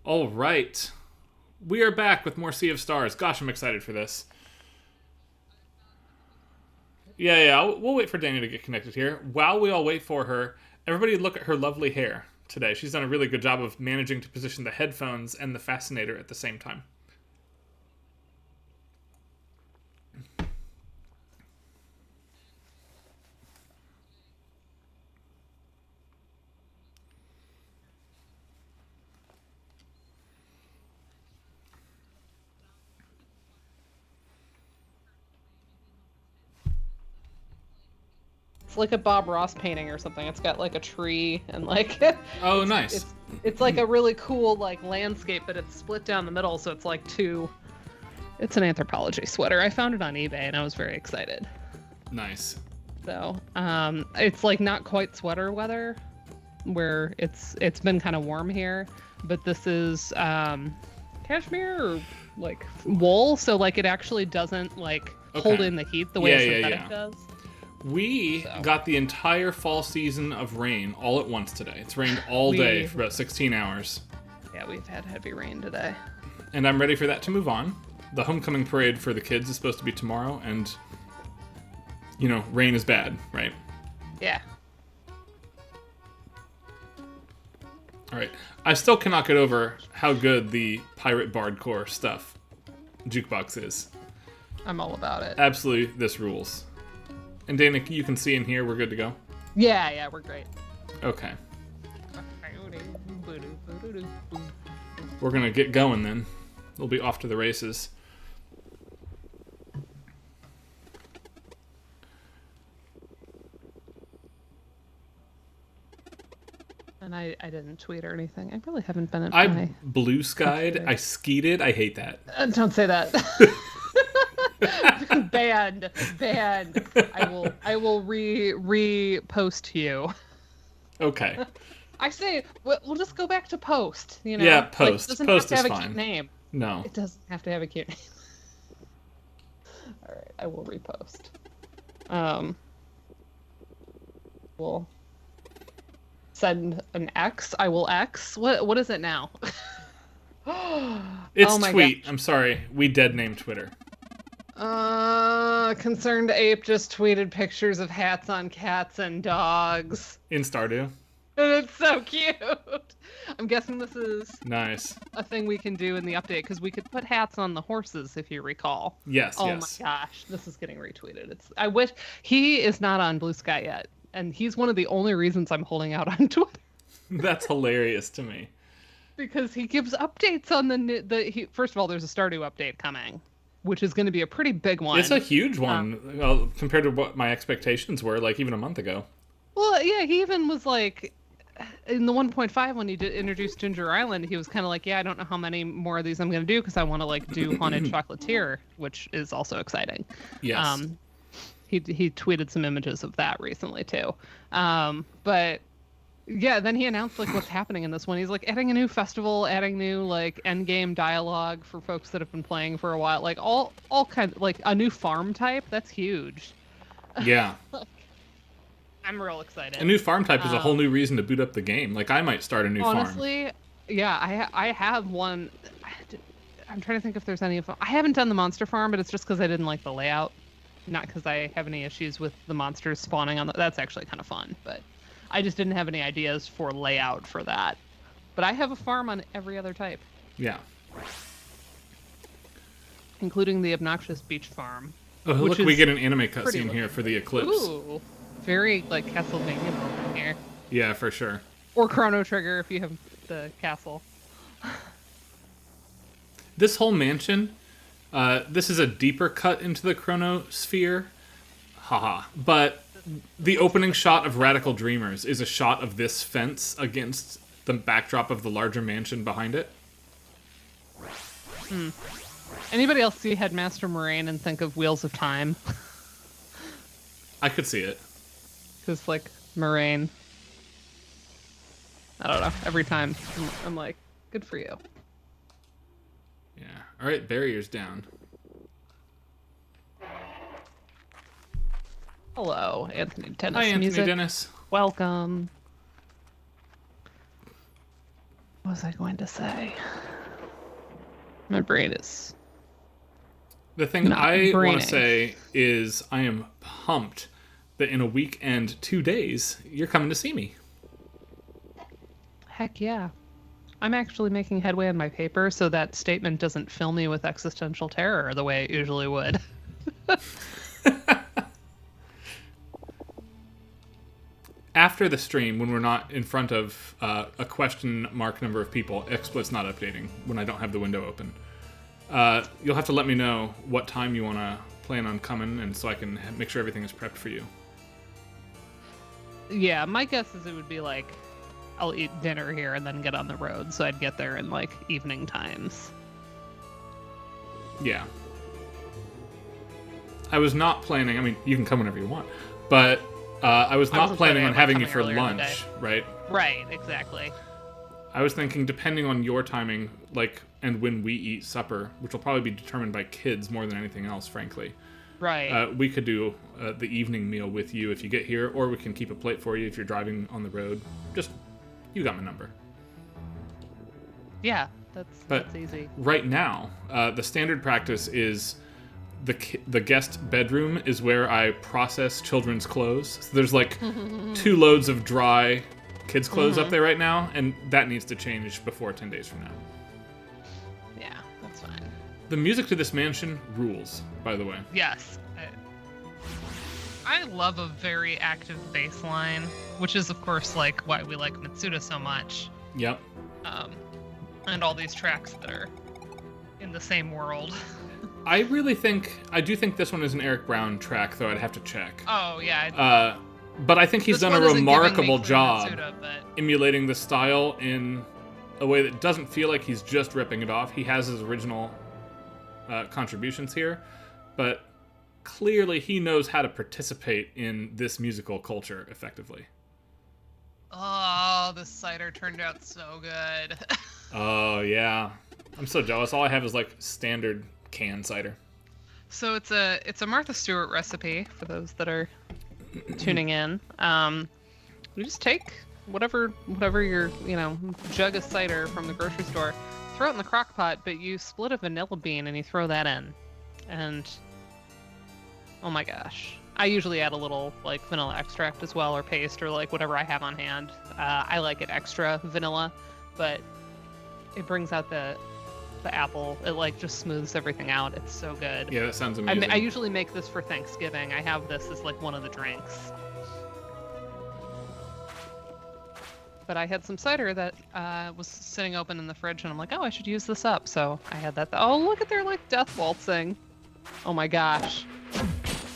All right. We are back with more Sea of Stars. Gosh, I'm excited for this. Yeah. We'll wait for Daniel to get connected here. While we all wait for her, everybody look at her lovely hair today. She's done a really good job of managing to position the headphones and the fascinator at the same time. It's like a Bob Ross painting or something. It's got like a tree and like Oh, nice. It's like a really cool like landscape, but it's split down the middle, so it's like two. It's an anthropology sweater. I found it on eBay and I was very excited. Nice. So, it's like not quite sweater weather, where it's been kind of warm here, but this is cashmere or like wool, so like it actually doesn't like hold in the heat the way a synthetic does. We got the entire fall season of rain all at once today. It's rained all day for about 16 hours. Yeah, we've had heavy rain today. And I'm ready for that to move on. The homecoming parade for the kids is supposed to be tomorrow, and, you know, rain is bad, right? Yeah. All right. I still cannot get over how good the Pirate Bardcore stuff jukebox is. I'm all about it. Absolutely, this rules. And Dana, you can see in here, we're good to go? Yeah, we're great. Okay. We're going to get going then. We'll be off to the races. And I didn't tweet or anything. I really haven't been at I blue skied. I skeeted. I hate that. Don't say that. Banned. I will repost you. Okay. I say we'll just go back to post. You know. Yeah, post. Like, it doesn't Post have to is have a fine. cute name. No. It doesn't have to have a cute name. All right, I will repost. We'll send an X. I will X. What is it now? It's oh my tweet. gosh. I'm sorry. We dead named Twitter. Concerned Ape just tweeted pictures of hats on cats and dogs. In Stardew. It's so cute. I'm guessing this is Nice. a thing we can do in the update, because we could put hats on the horses, if you recall. Yes, Oh yes. my gosh, this is getting retweeted. I wish he is not on Blue Sky yet, and he's one of the only reasons I'm holding out on Twitter. That's hilarious to me. Because he gives updates on first of all, there's a Stardew update coming, which is going to be a pretty big one. It's a huge one compared to what my expectations were, like even a month ago. Well, yeah, he even was like, in the 1.5 when he introduced Ginger Island, he was kind of like, yeah, I don't know how many more of these I'm going to do, because I want to like do Haunted Chocolatier, which is also exciting. Yes. He tweeted some images of that recently too. But yeah, then he announced like what's happening in this one. He's like adding a new festival, adding new like end game dialogue for folks that have been playing for a while, like all kinds, like a new farm type. That's huge. Yeah. I'm real excited. A new farm type is a whole new reason to boot up the game. Like, I might start a new farm. Honestly, yeah, I have one. I'm trying to think if there's any of them. I haven't done the monster farm, but it's just because I didn't like the layout. Not because I have any issues with the monsters spawning on that's actually kind of fun, but I just didn't have any ideas for layout for that. But I have a farm on every other type. Yeah. Including the obnoxious beach farm. Oh, look, we get an anime cutscene here for the eclipse. Ooh. Very, like, Castlevania moment here. Yeah, for sure. Or Chrono Trigger if you have the castle. This whole mansion, this is a deeper cut into the chronosphere. Haha. But the opening shot of Radical Dreamers is a shot of this fence against the backdrop of the larger mansion behind it. Anybody else see Headmaster Moraine and think of Wheels of Time? I could see it. Because, like, Moraine. I don't know. Every time I'm like, good for you. Yeah. All right, barriers down. Hello, Anthony Dennis. Hi, Anthony Music. Dennis. Welcome. What was I going to say? My brain is... The thing Not I want braining. to say is I am pumped that in a week and 2 days, you're coming to see me. Heck yeah. I'm actually making headway on my paper, so that statement doesn't fill me with existential terror the way it usually would. After the stream, when we're not in front of a question mark number of people, XSplit's not updating when I don't have the window open. You'll have to let me know what time you want to plan on coming, and so I can make sure everything is prepped for you. Yeah, my guess is it would be like, I'll eat dinner here and then get on the road, so I'd get there in like evening times. Yeah. I was not planning, I mean, you can come whenever you want, but I was not wasn't planning on having you coming for earlier in the lunch, right? Right, exactly. I was thinking, depending on your timing, like, and when we eat supper, which will probably be determined by kids more than anything else, frankly. Right. We could do the evening meal with you if you get here, or we can keep a plate for you if you're driving on the road. Just, you got my number. Yeah, that's easy. Right now, the standard practice is the guest bedroom is where I process children's clothes. So there's like 2 loads of dry kids' clothes up there right now, and that needs to change before 10 days from now. Yeah, that's fine. The music to this mansion rules, by the way. Yes. I love a very active bass line, which is, of course, like why we like Mitsuda so much. Yep. And all these tracks that are in the same world. I do think this one is an Eric Brown track, though I'd have to check. Oh, yeah. But I think he's This done a one isn't giving me remarkable clear job Mitsuda, but... emulating the style in a way that doesn't feel like he's just ripping it off. He has his original contributions here, but clearly he knows how to participate in this musical culture effectively. Oh, this cider turned out so good. Oh, yeah. I'm so jealous. All I have is, like, standard canned cider. So it's a Martha Stewart recipe for those that are tuning in. You just take whatever your jug of cider from the grocery store, throw it in the crock pot, but you split a vanilla bean and you throw that in, and oh my gosh, I usually add a little like vanilla extract as well, or paste, or like whatever I have on hand. I like it extra vanilla, but it brings out the apple. It like just smooths everything out. It's so good. Yeah, that sounds amazing. I usually make this for Thanksgiving. I have this as like one of the drinks. But I had some cider that was sitting open in the fridge, and I'm like, oh, I should use this up. So I had that. Oh, look at their like death waltzing. Oh my gosh.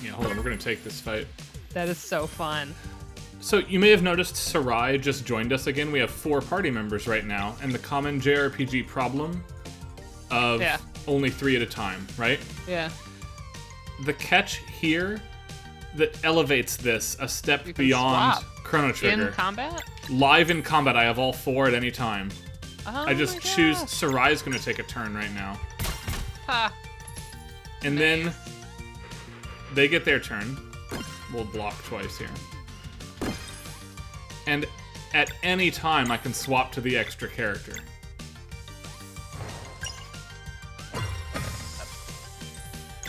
Yeah, hold on. We're going to take this fight. That is so fun. So you may have noticed Sarai just joined us again. We have 4 party members right now, and the common JRPG problem of only 3 at a time, right? Yeah. The catch here that elevates this a step beyond swap. Chrono Trigger. In combat? Live in combat, I have all 4 at any time. Oh I just my choose gosh. Sarai's going to take a turn right now. Ha. And Nice. then they get their turn. We'll block twice here. And at any time, I can swap to the extra character.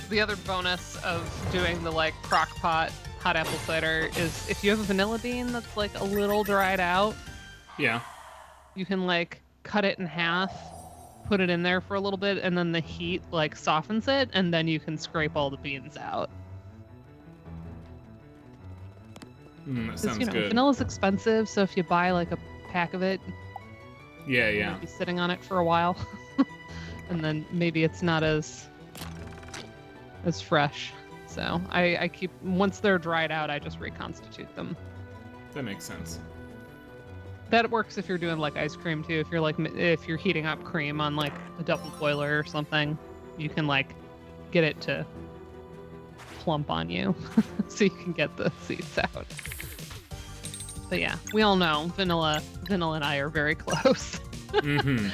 The other bonus of doing the like crock pot hot apple cider is if you have a vanilla bean that's like a little dried out, Yeah. you can like cut it in half, put it in there for a little bit, and then the heat like softens it, and then you can scrape all the beans out. That 'Cause, sounds good. vanilla's expensive, so if you buy like a pack of it, Yeah, you yeah. might be sitting on it for a while, and then maybe it's not as fresh. So I keep, once they're dried out, I just reconstitute them. That makes sense. That works if you're doing like ice cream too. If you're heating up cream on like a double boiler or something, you can like get it to plump on you so you can get the seeds out. But yeah, we all know vanilla and I are very close. Mm-hmm.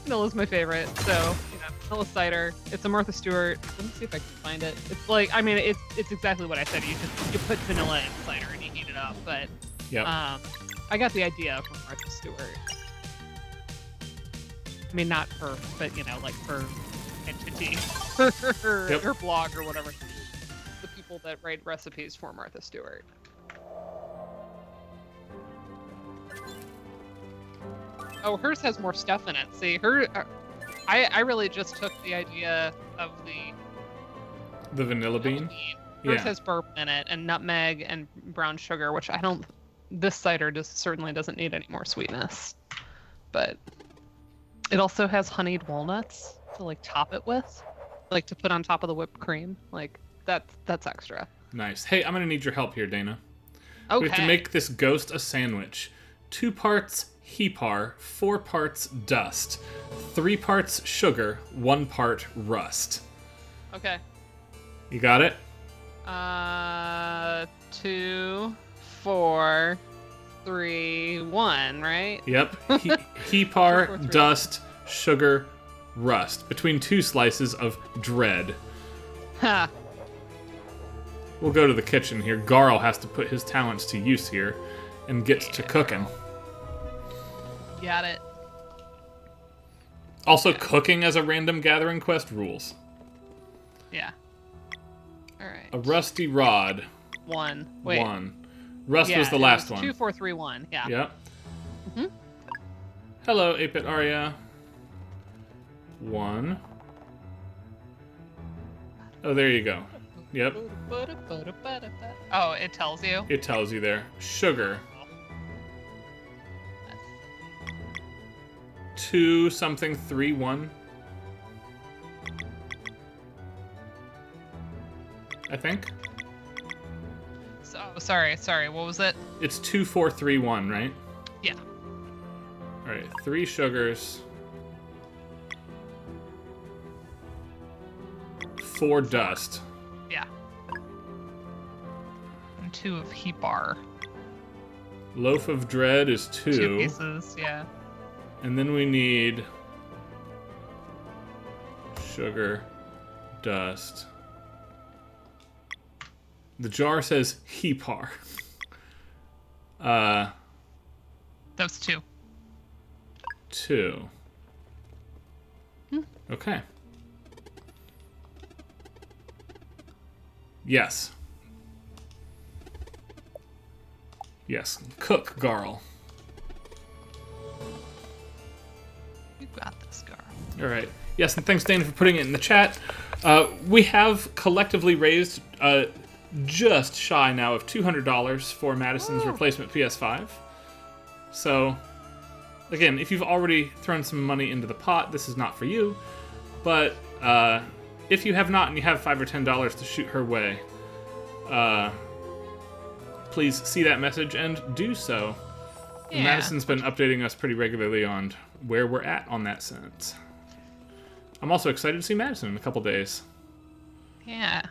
Vanilla's my favorite. So, vanilla cider. It's a Martha Stewart. Let me see if I can find it. It's like, I mean, it's exactly what I said. You put vanilla in cider and you heat it up. But Yep. I got the idea from Martha Stewart. mean, not her, but like her entity, Yep. her blog or whatever. The people that write recipes for Martha Stewart. Oh, hers has more stuff in it. See, I really just took the idea of The vanilla bean? Hers Yeah. has bourbon in it and nutmeg and brown sugar, which I don't. This cider certainly doesn't need any more sweetness, but it also has honeyed walnuts to top it with, to put on top of the whipped cream. That's extra. Nice. Hey, I'm gonna need your help here, Dana. Okay. We have to make this ghost a sandwich. 2 parts hepar, 4 parts dust, 3 parts sugar, 1 part rust. Okay. You got it? 2, 4, 3, 1, right? Yep. 2, 4, Hepar, 3. dust, sugar, rust. Between 2 slices of dread. Ha. We'll go to the kitchen here. Garl has to put his talents to use here and get to cooking. Got it. Also, cooking as a random gathering quest rules. Yeah. All right. A rusty rod. 1. Wait. 1. Rust Yeah, was the it last was one. 2, 4, 3, 1. Yeah. Yep. Mhm. Hello, 8-Bit Arya. 1. Oh, there you go. Yep. Oh, it tells you? It tells you there. Sugar. 2 something 3 1. I think. So, sorry. What was it? It's 2 4 3 1, right? Yeah. All right. 3 sugars. 4 dust. Yeah. And 2 of hepar. Loaf of dread is 2. 2 pieces, yeah. And then we need sugar, dust. The jar says hepar. Those 2. 2. Okay. Yes. Yes. Cook, Garl. You got this, girl. All right. Yes, and thanks, Dana, for putting it in the chat. We have collectively raised just shy now of $200 for Madison's replacement PS5. So, again, if you've already thrown some money into the pot, this is not for you. But if you have not and you have $5 or $10 to shoot her way, please see that message and do so. Yeah. Madison's been updating us pretty regularly on where we're at on that sense. I'm also excited to see Madison in a couple days. Yeah.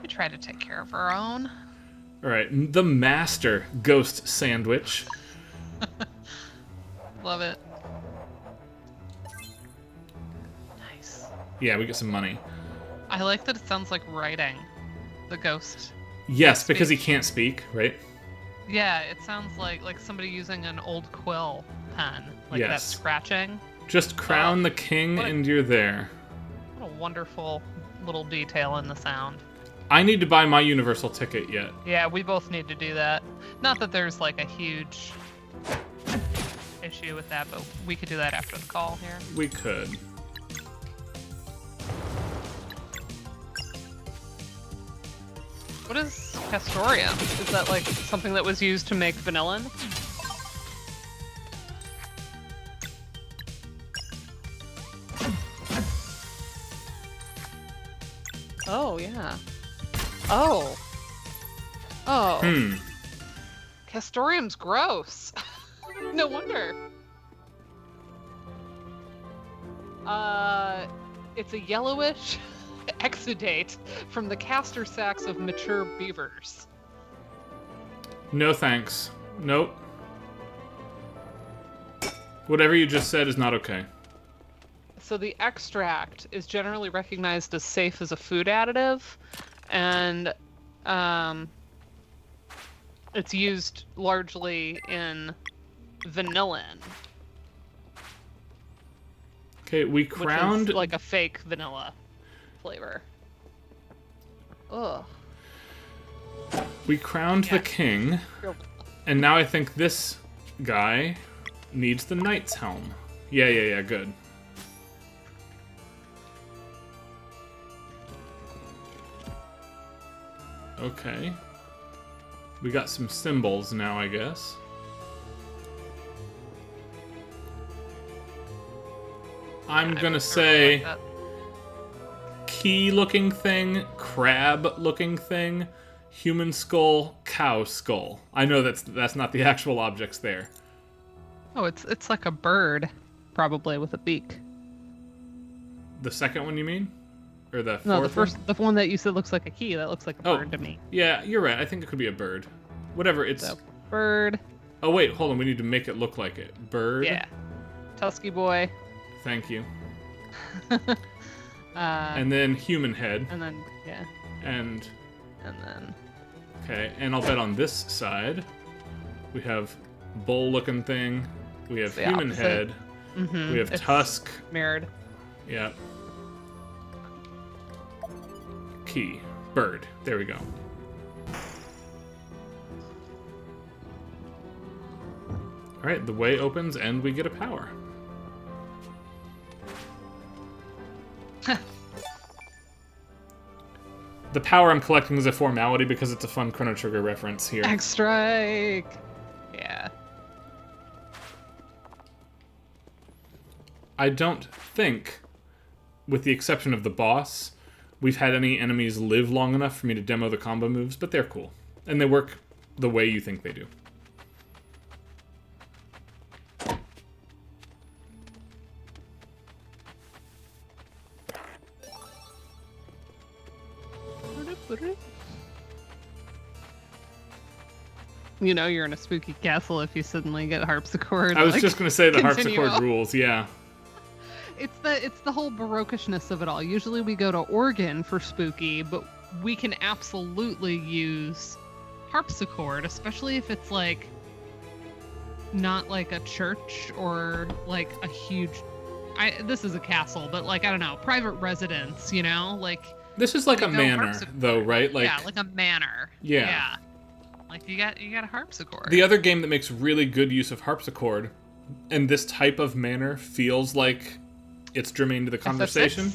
We try to take care of our own. All right, the Master Ghost Sandwich. Love it. Nice. Yeah, we get some money. I like that it sounds like writing. The ghost. Yes, because he can't speak, right? Yeah, it sounds like somebody using an old quill pen. Like that Yes. scratching. Just crown the king what a- and you're there. What a wonderful little detail in the sound. I need to buy my universal ticket yet. Yeah, we both need to do that. Not that there's a huge issue with that, but we could do that after the call here. We could. What is castoreum? Is that something that was used to make vanillin? Oh, yeah. Oh. Oh. Castoreum's gross. No wonder. It's a yellowish exudate from the castor sacs of mature beavers. No thanks. Nope. Whatever you just said is not okay. So the extract is generally recognized as safe as a food additive, and it's used largely in vanillin. Okay, we which crowned... is like a fake vanilla flavor. Ugh. We crowned the king, and now I think this guy needs the knight's helm. Yeah, good. Okay. We got some symbols now, I guess. I'm gonna say like key-looking thing, crab-looking thing, human skull, cow skull. I know that's not the actual objects there. Oh, it's like a bird, probably with a beak. The second one, you mean? Or the fourth No, the one that you said looks like a key. That looks like a bird to me. Yeah, you're right. I think it could be a bird. Whatever, it's... So, bird. Oh, wait, hold on. We need to make it look like it. Bird. Yeah. Tusky boy. Thank you. And then human head. And then, yeah. And then... Okay, and I'll bet on this side, we have bull-looking thing, we have human opposite. head, we have It's tusk. Mirrored. Yeah. Key. Bird. There we go. Alright, the way opens and we get a power. The power I'm collecting is a formality because it's a fun Chrono Trigger reference here. X-Strike! Yeah. I don't think, with the exception of the boss, we've had any enemies live long enough for me to demo the combo moves, but they're cool. And they work the way you think they do. You know you're in a spooky castle if you suddenly get harpsichord. I was just going to say the continue. harpsichord rules, yeah. It's the whole baroquishness of it all. Usually we go to organ for spooky, but we can absolutely use harpsichord, especially if it's like not like a church or like a huge this is a castle, but like I don't know, private residence, you know? Like this is like a manor though, right? Like yeah, like a manor. Yeah. Like you got a harpsichord. The other game that makes really good use of harpsichord and this type of manor feels like it's germane to the conversation.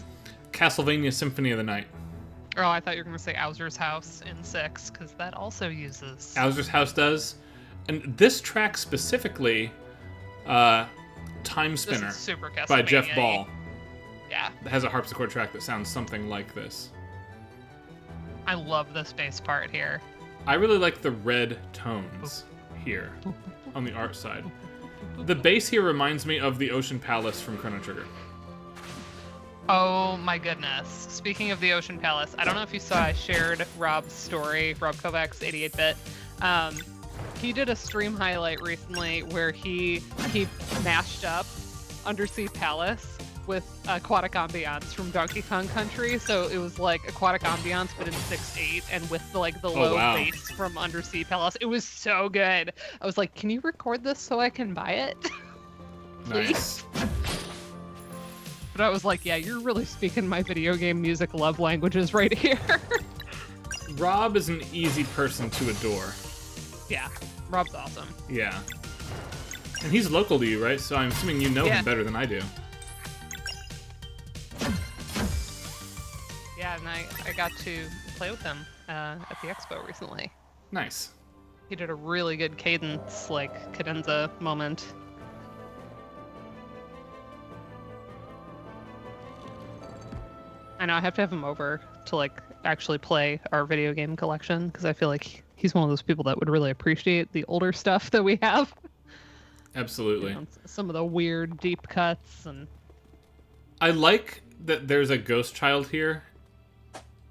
Castlevania Symphony of the Night. Oh, I thought you were going to say Owser's House in 6, because that also uses... Owser's House does. And this track specifically, Time Spinner super by Jeff Ball. Yeah. It has a harpsichord track that sounds something like this. I love this bass part here. I really like the red tones here on the art side. The bass here reminds me of the Ocean Palace from Chrono Trigger. Oh my goodness. Speaking of the Ocean Palace, I don't know if you saw I shared Rob's story, Rob Kovacs, 88-bit. He did a stream highlight recently where he mashed up Undersea Palace with Aquatic Ambiance from Donkey Kong Country. So it was like Aquatic Ambiance but in 6/8 and with the low bass from Undersea Palace. It was so good. I was like, can you record this so I can buy it? Nice. But I was like, yeah, you're really speaking my video game music love languages right here. Rob is an easy person to adore. Yeah, Rob's awesome. Yeah. And he's local to you, right? So I'm assuming you know him better than I do. Yeah, and I got to play with him at the expo recently. Nice. He did a really good cadence, like, cadenza moment. I know, I have to have him over to, like, actually play our video game collection, because I feel like he's one of those people that would really appreciate the older stuff that we have. Absolutely. You know, some of the weird deep cuts and... I like that there's a ghost child here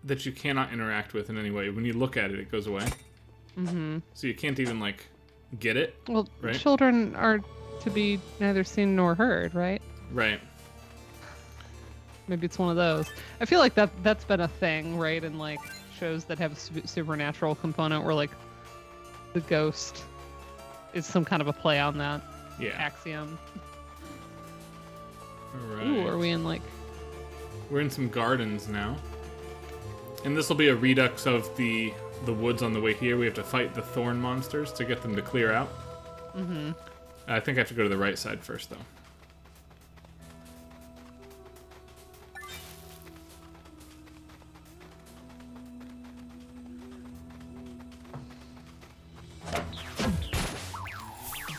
that you cannot interact with in any way. When you look at it, it goes away. Mm-hmm. So you can't even, like, get it. Well, right? Children are to be neither seen nor heard, right? Right. Maybe it's one of those. I feel like that's been a thing, right? In like shows that have a supernatural component, where like the ghost is some kind of a play on that axiom. All right. Ooh, are we in like... We're in some gardens now. And this will be a redux of the woods on the way here. We have to fight the thorn monsters to get them to clear out. Mm-hmm. I think I have to go to the right side first, though.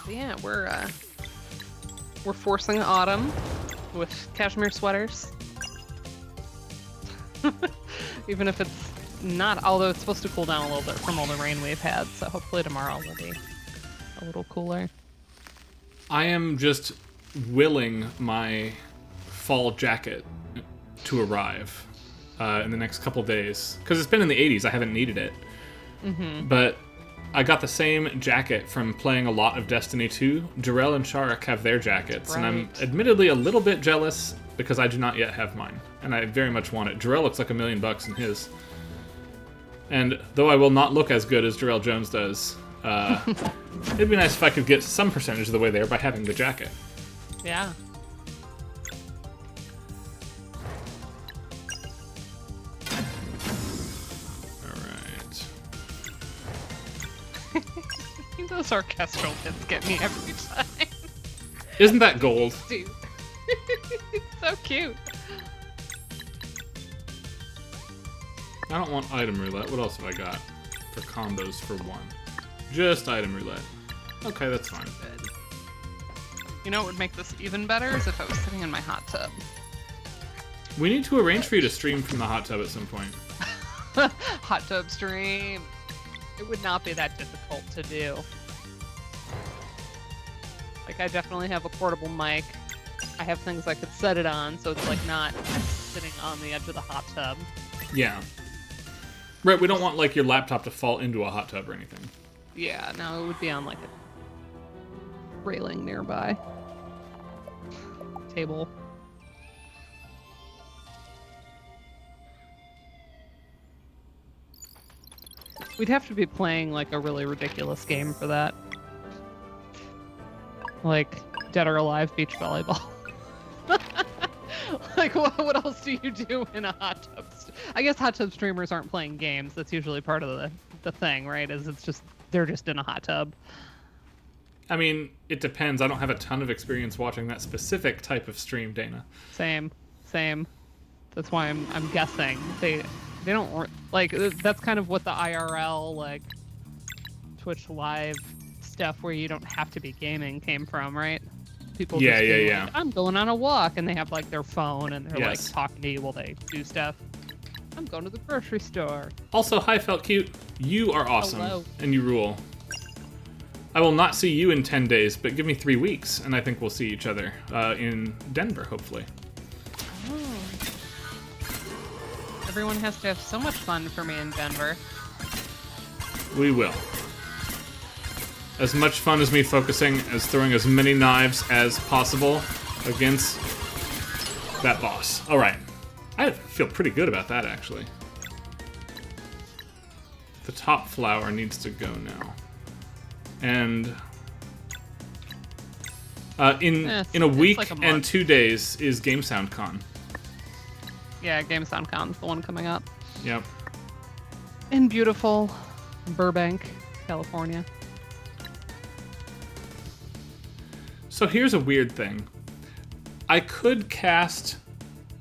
Yeah, we're forcing autumn with cashmere sweaters. Even if it's not, although it's supposed to cool down a little bit from all the rain we've had, so hopefully tomorrow will be a little cooler. I am just willing my fall jacket to arrive in the next couple days. Because it's been in the 80s, I haven't needed it. Mm-hmm. But I got the same jacket from playing a lot of Destiny 2. Jarrell and Sharik have their jackets, and I'm admittedly a little bit jealous because I do not yet have mine, and I very much want it. Jarrell looks like $1 million in his. And though I will not look as good as Jarrell Jones does, it'd be nice if I could get some percentage of the way there by having the jacket. Yeah. Those orchestral bits get me every time. Isn't that gold? Dude. It's so cute. I don't want item roulette. What else have I got for combos for one? Just item roulette. Okay, that's fine. Good. You know what would make this even better is if I was sitting in my hot tub. We need to arrange for you to stream from the hot tub at some point. Hot tub stream. It would not be that difficult to do. Like, I definitely have a portable mic. I have things I could set it on, so it's like not sitting on the edge of the hot tub. Yeah. Right, we don't want like your laptop to fall into a hot tub or anything. Yeah, no, it would be on like a railing nearby. Table. We'd have to be playing like a really ridiculous game for that. Like Dead or Alive beach volleyball. Like what else do you do in a hot tub? I guess hot tub streamers aren't playing games. That's usually part of the thing, right? Is it's just they're just in a hot tub. I mean, it depends. I don't have a ton of experience watching that specific type of stream, Dana. Same. That's why I'm guessing they don't like that's kind of what the IRL like Twitch live stuff where you don't have to be gaming came from, right? People just being like, I'm going on a walk, and they have like their phone and they're like talking to you while they do stuff. I'm going to the grocery store. Also, hi Felt Cute, you are awesome. Hello. And you rule. I will not see you in 10 days, but give me 3 weeks, and I think we'll see each other in Denver, hopefully. Oh. Everyone has to have so much fun for me in Denver. We will. As much fun as me focusing as throwing as many knives as possible against that boss. Alright. I feel pretty good about that, actually. The top flower needs to go now. And in a week like a and 2 days is Game Sound Con. Yeah, Game Sound Con's the one coming up. Yep. In beautiful Burbank, California. So here's a weird thing. I could cast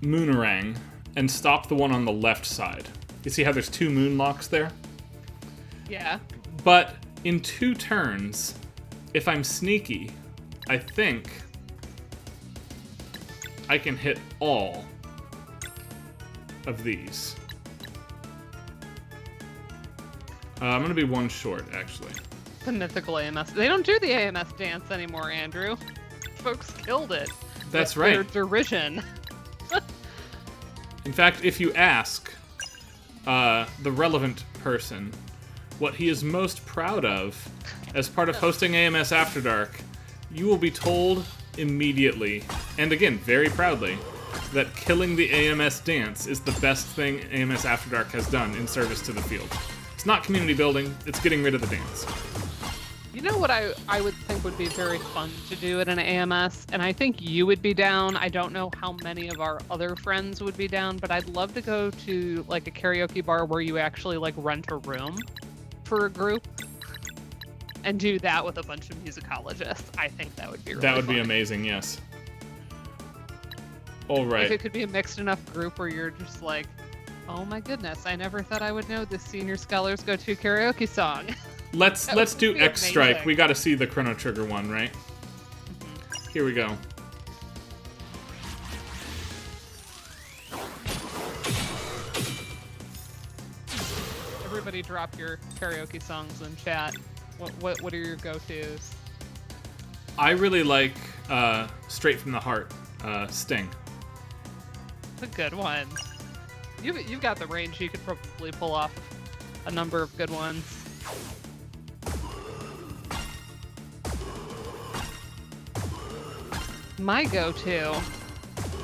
Moonerang and stop the one on the left side. You see how there's 2 moon locks there? Yeah. But in 2 turns, if I'm sneaky, I think I can hit all of these. I'm gonna be 1 short, actually. The mythical AMS. They don't do the AMS dance anymore, Andrew. Folks killed it. That's with right. Their derision. In fact, if you ask the relevant person what he is most proud of as part of hosting AMS After Dark, you will be told immediately, and again, very proudly, that killing the AMS dance is the best thing AMS After Dark has done in service to the field. It's not community building, it's getting rid of the dance. You know what I would think would be very fun to do at an AMS, and I think you would be down. I don't know how many of our other friends would be down, but I'd love to go to like a karaoke bar where you actually like rent a room for a group and do that with a bunch of musicologists. I think that would be really That would fun. be amazing, yes. All right. If it could be a mixed enough group where you're just like, oh my goodness, I never thought I would know this Senior Scholars Go To karaoke song. Let's do be X Strike. amazing. We got to see the Chrono Trigger one, right? Here we go. Everybody drop your karaoke songs in chat. What are your go-tos? I really like Straight from the Heart, Sting. It's a good one. You've got the range. You could probably pull off a number of good ones. My go-to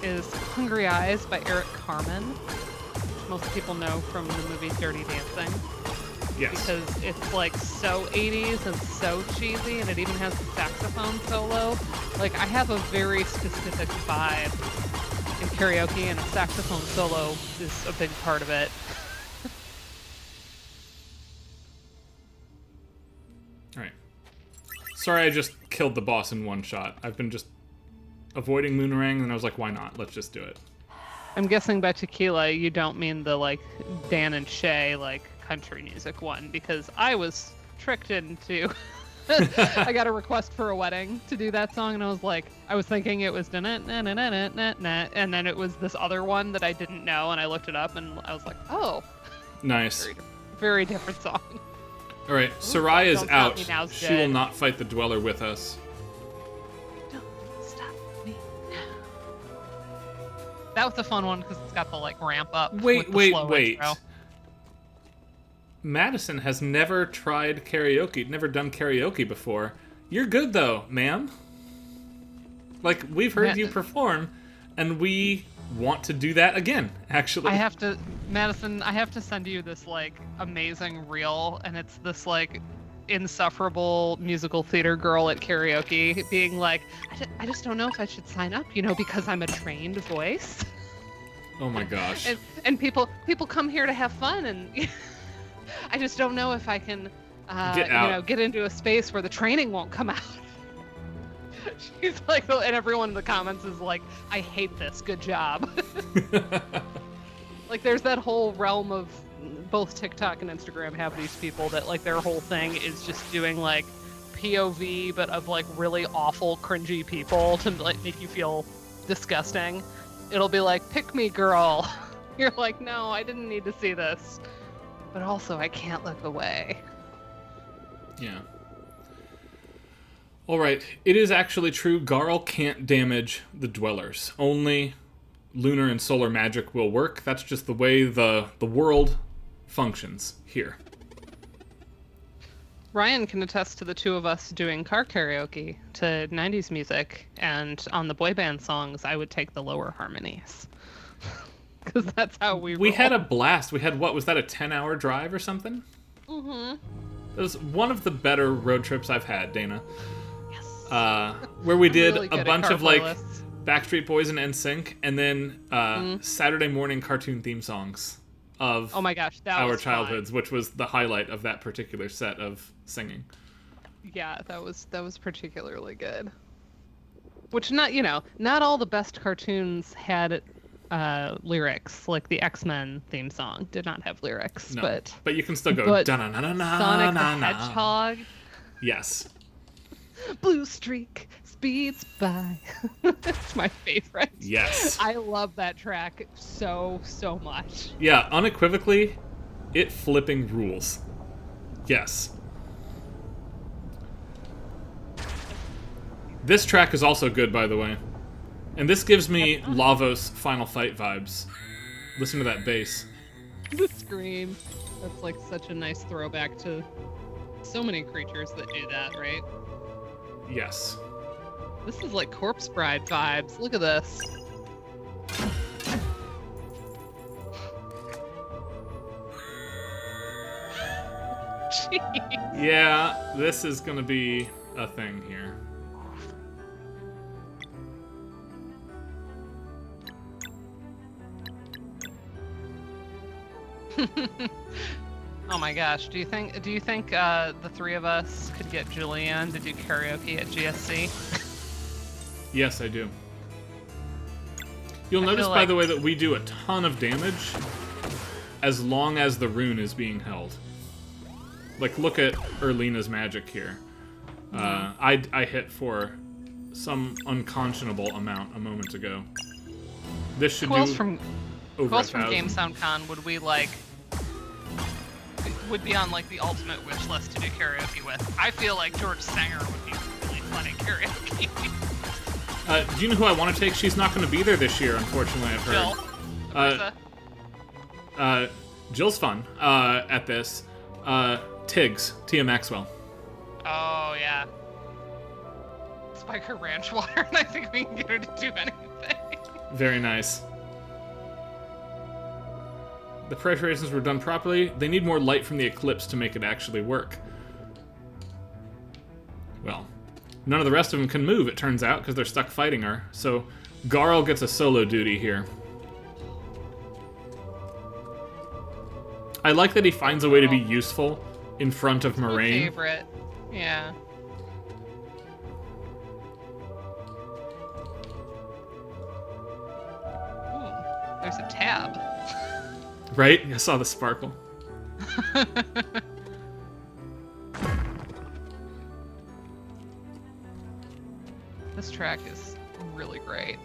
is Hungry Eyes by Eric Carmen, which most people know from the movie Dirty Dancing. Yes. Because it's like so 80s and so cheesy, and it even has the saxophone solo. Like, I have a very specific vibe in karaoke, and a saxophone solo is a big part of it. All right. Sorry, I just killed the boss in one shot. I've been just avoiding Moonerang, and I was like, why not? Let's just do it. I'm guessing by tequila, you don't mean the, like, Dan and Shay, like, country music one, because I was tricked into... I got a request for a wedding to do that song, and I was like, I was thinking it was na-na-na-na-na-na-na, and then it was this other one that I didn't know, and I looked it up, and I was like, oh. Nice. Very different song. All right, Sarai is Don't Stop out. Me Now's She dead. will not fight the Dweller with us. Don't stop me now. That was a fun one because it's got the like ramp up. Wait, with the slow wait. intro. Madison has never tried karaoke, never done karaoke before. You're good though, ma'am. Like, we've heard you perform, and we want to do that again, actually. Madison, I have to send you this like amazing reel, and it's this like insufferable musical theater girl at karaoke being like, I just don't know if I should sign up, because I'm a trained voice. Oh my gosh. and people come here to have fun, and I just don't know if I can, get into a space where the training won't come out. She's like, and everyone in the comments is like, I hate this. Good job. Like, there's that whole realm of both TikTok and Instagram have these people that like their whole thing is just doing like POV, but of like really awful, cringy people to like make you feel disgusting. It'll be like, pick me, girl. You're like, no, I didn't need to see this. But also, I can't look away. Yeah. All right. It is actually true. Garl can't damage the Dwellers. Only lunar and solar magic will work. That's just the way the world functions here. Ryan can attest to the two of us doing car karaoke to 90s music, and on the boy band songs, I would take the lower harmonies. Because that's how we roll. had a blast. We had, what was that, a 10-hour drive or something? Mm-hmm. It was one of the better road trips I've had, Dana. Yes. Where we did really good a at bunch car of like playlists. Backstreet Boys and NSYNC, and then Saturday morning cartoon theme songs of Oh my gosh, that our was fun. childhoods, which was the highlight of that particular set of singing. Yeah, that was particularly good. Which not all the best cartoons had lyrics. Like the X-Men theme song did not have lyrics, No, but you can still go but da-na-na-na-na, Sonic the na-na. Hedgehog, Yes. Blue Streak speeds by. It's my favorite. Yes. I love that track so much. Yeah, unequivocally, it flipping rules. Yes. This track is also good, by the way. And this gives me Lavos Final Fight vibes. Listen to that bass. The scream. That's like such a nice throwback to so many creatures that do that, right? Yes. This is like Corpse Bride vibes. Look at this. Yeah, this is gonna be a thing here. Oh my gosh, do you think the three of us could get Julianne to do karaoke at GSC? Yes, I do. You'll I notice, feel by like- the way, that we do a ton of damage as long as the rune is being held. Like, look at Erlena's magic here. I hit for some unconscionable amount a moment ago. This should Who else do from over Who else from 1,000. Game Sound Con would be on like the ultimate wish list to do karaoke with? I feel like George Sanger would be really fun at karaoke. Do you know who I want to take? She's not going to be there this year, unfortunately, I've heard. Jill, Alyssa. Jill's fun at this. Tia Maxwell. Oh yeah. Spike her ranch water, and I think we can get her to do anything. Very nice. The preparations were done properly. They need more light from the eclipse to make it actually work. Well, none of the rest of them can move, it turns out, because they're stuck fighting her. So Garl gets a solo duty here. I like that he finds a way to be useful in front of My Moraine. favorite. Yeah. Ooh, there's a tab. Right? I saw the sparkle. This track is really great.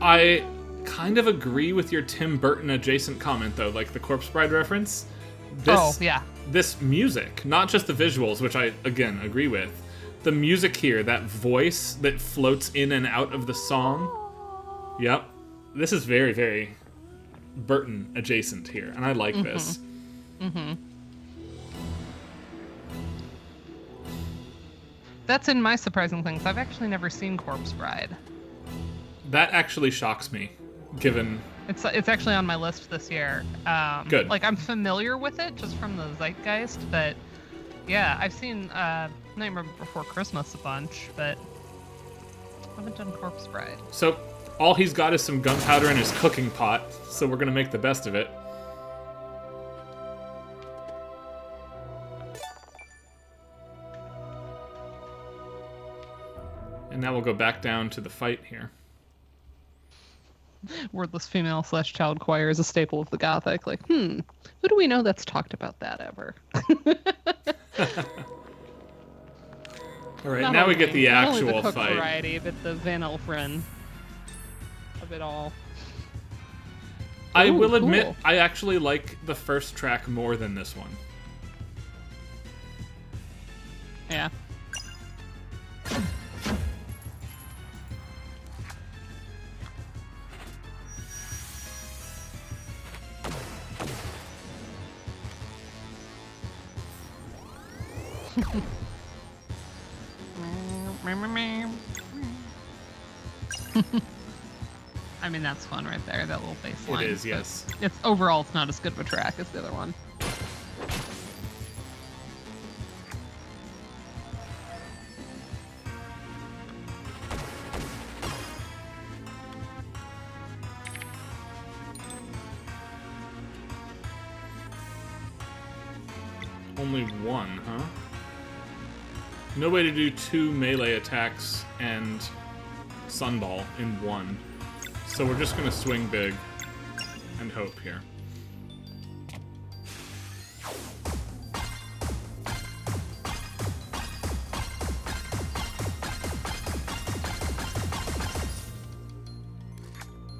I kind of agree with your Tim Burton adjacent comment, though, like the Corpse Bride reference. Oh, yeah. This music, not just the visuals, which I, again, agree with. The music here, that voice that floats in and out of the song. Yep. This is very, very Burton adjacent here, and I like this. Mm-hmm. That's in my surprising things. I've actually never seen Corpse Bride. That actually shocks me, given... It's actually on my list this year. Good. Like, I'm familiar with it just from the zeitgeist, but yeah, I've seen Nightmare Before Christmas a bunch, but I haven't done Corpse Bride. So, all he's got is some gunpowder in his cooking pot, so we're gonna make the best of it. And now we'll go back down to the fight here. Wordless female / child choir is a staple of the Gothic. Like, who do we know that's talked about that ever? All right, Not now we only- get the not only actual the cook fight. variety, but the Van Elfren of it all. I Ooh, will admit, cool. I actually like the first track more than this one. Yeah. I mean, that's fun right there, that little bass line. It is, but yes. It's overall, it's not as good of a track as the other one. Only one, huh? No way to do 2 melee attacks and Sunball in one. So we're just gonna swing big and hope here.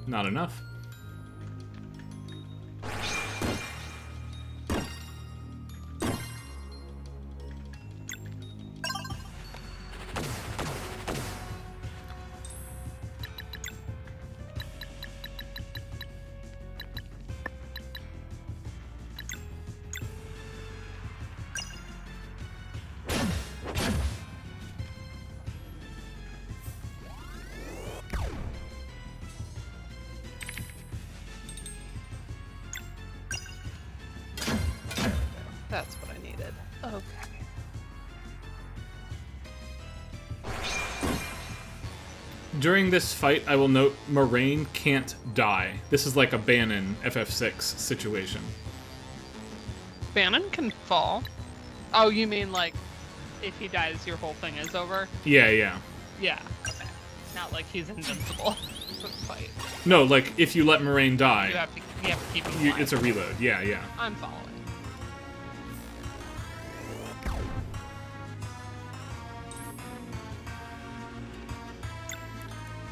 Not enough. During this fight, I will note Moraine can't die. This is like a Bannon FF6 situation. Bannon can fall. Oh, you mean like if he dies, your whole thing is over? Yeah, yeah. Yeah. Okay. Not like he's invincible for the fight. No, like if you let Moraine die, You have to keep him alive. it's a reload. Yeah, yeah. I'm following.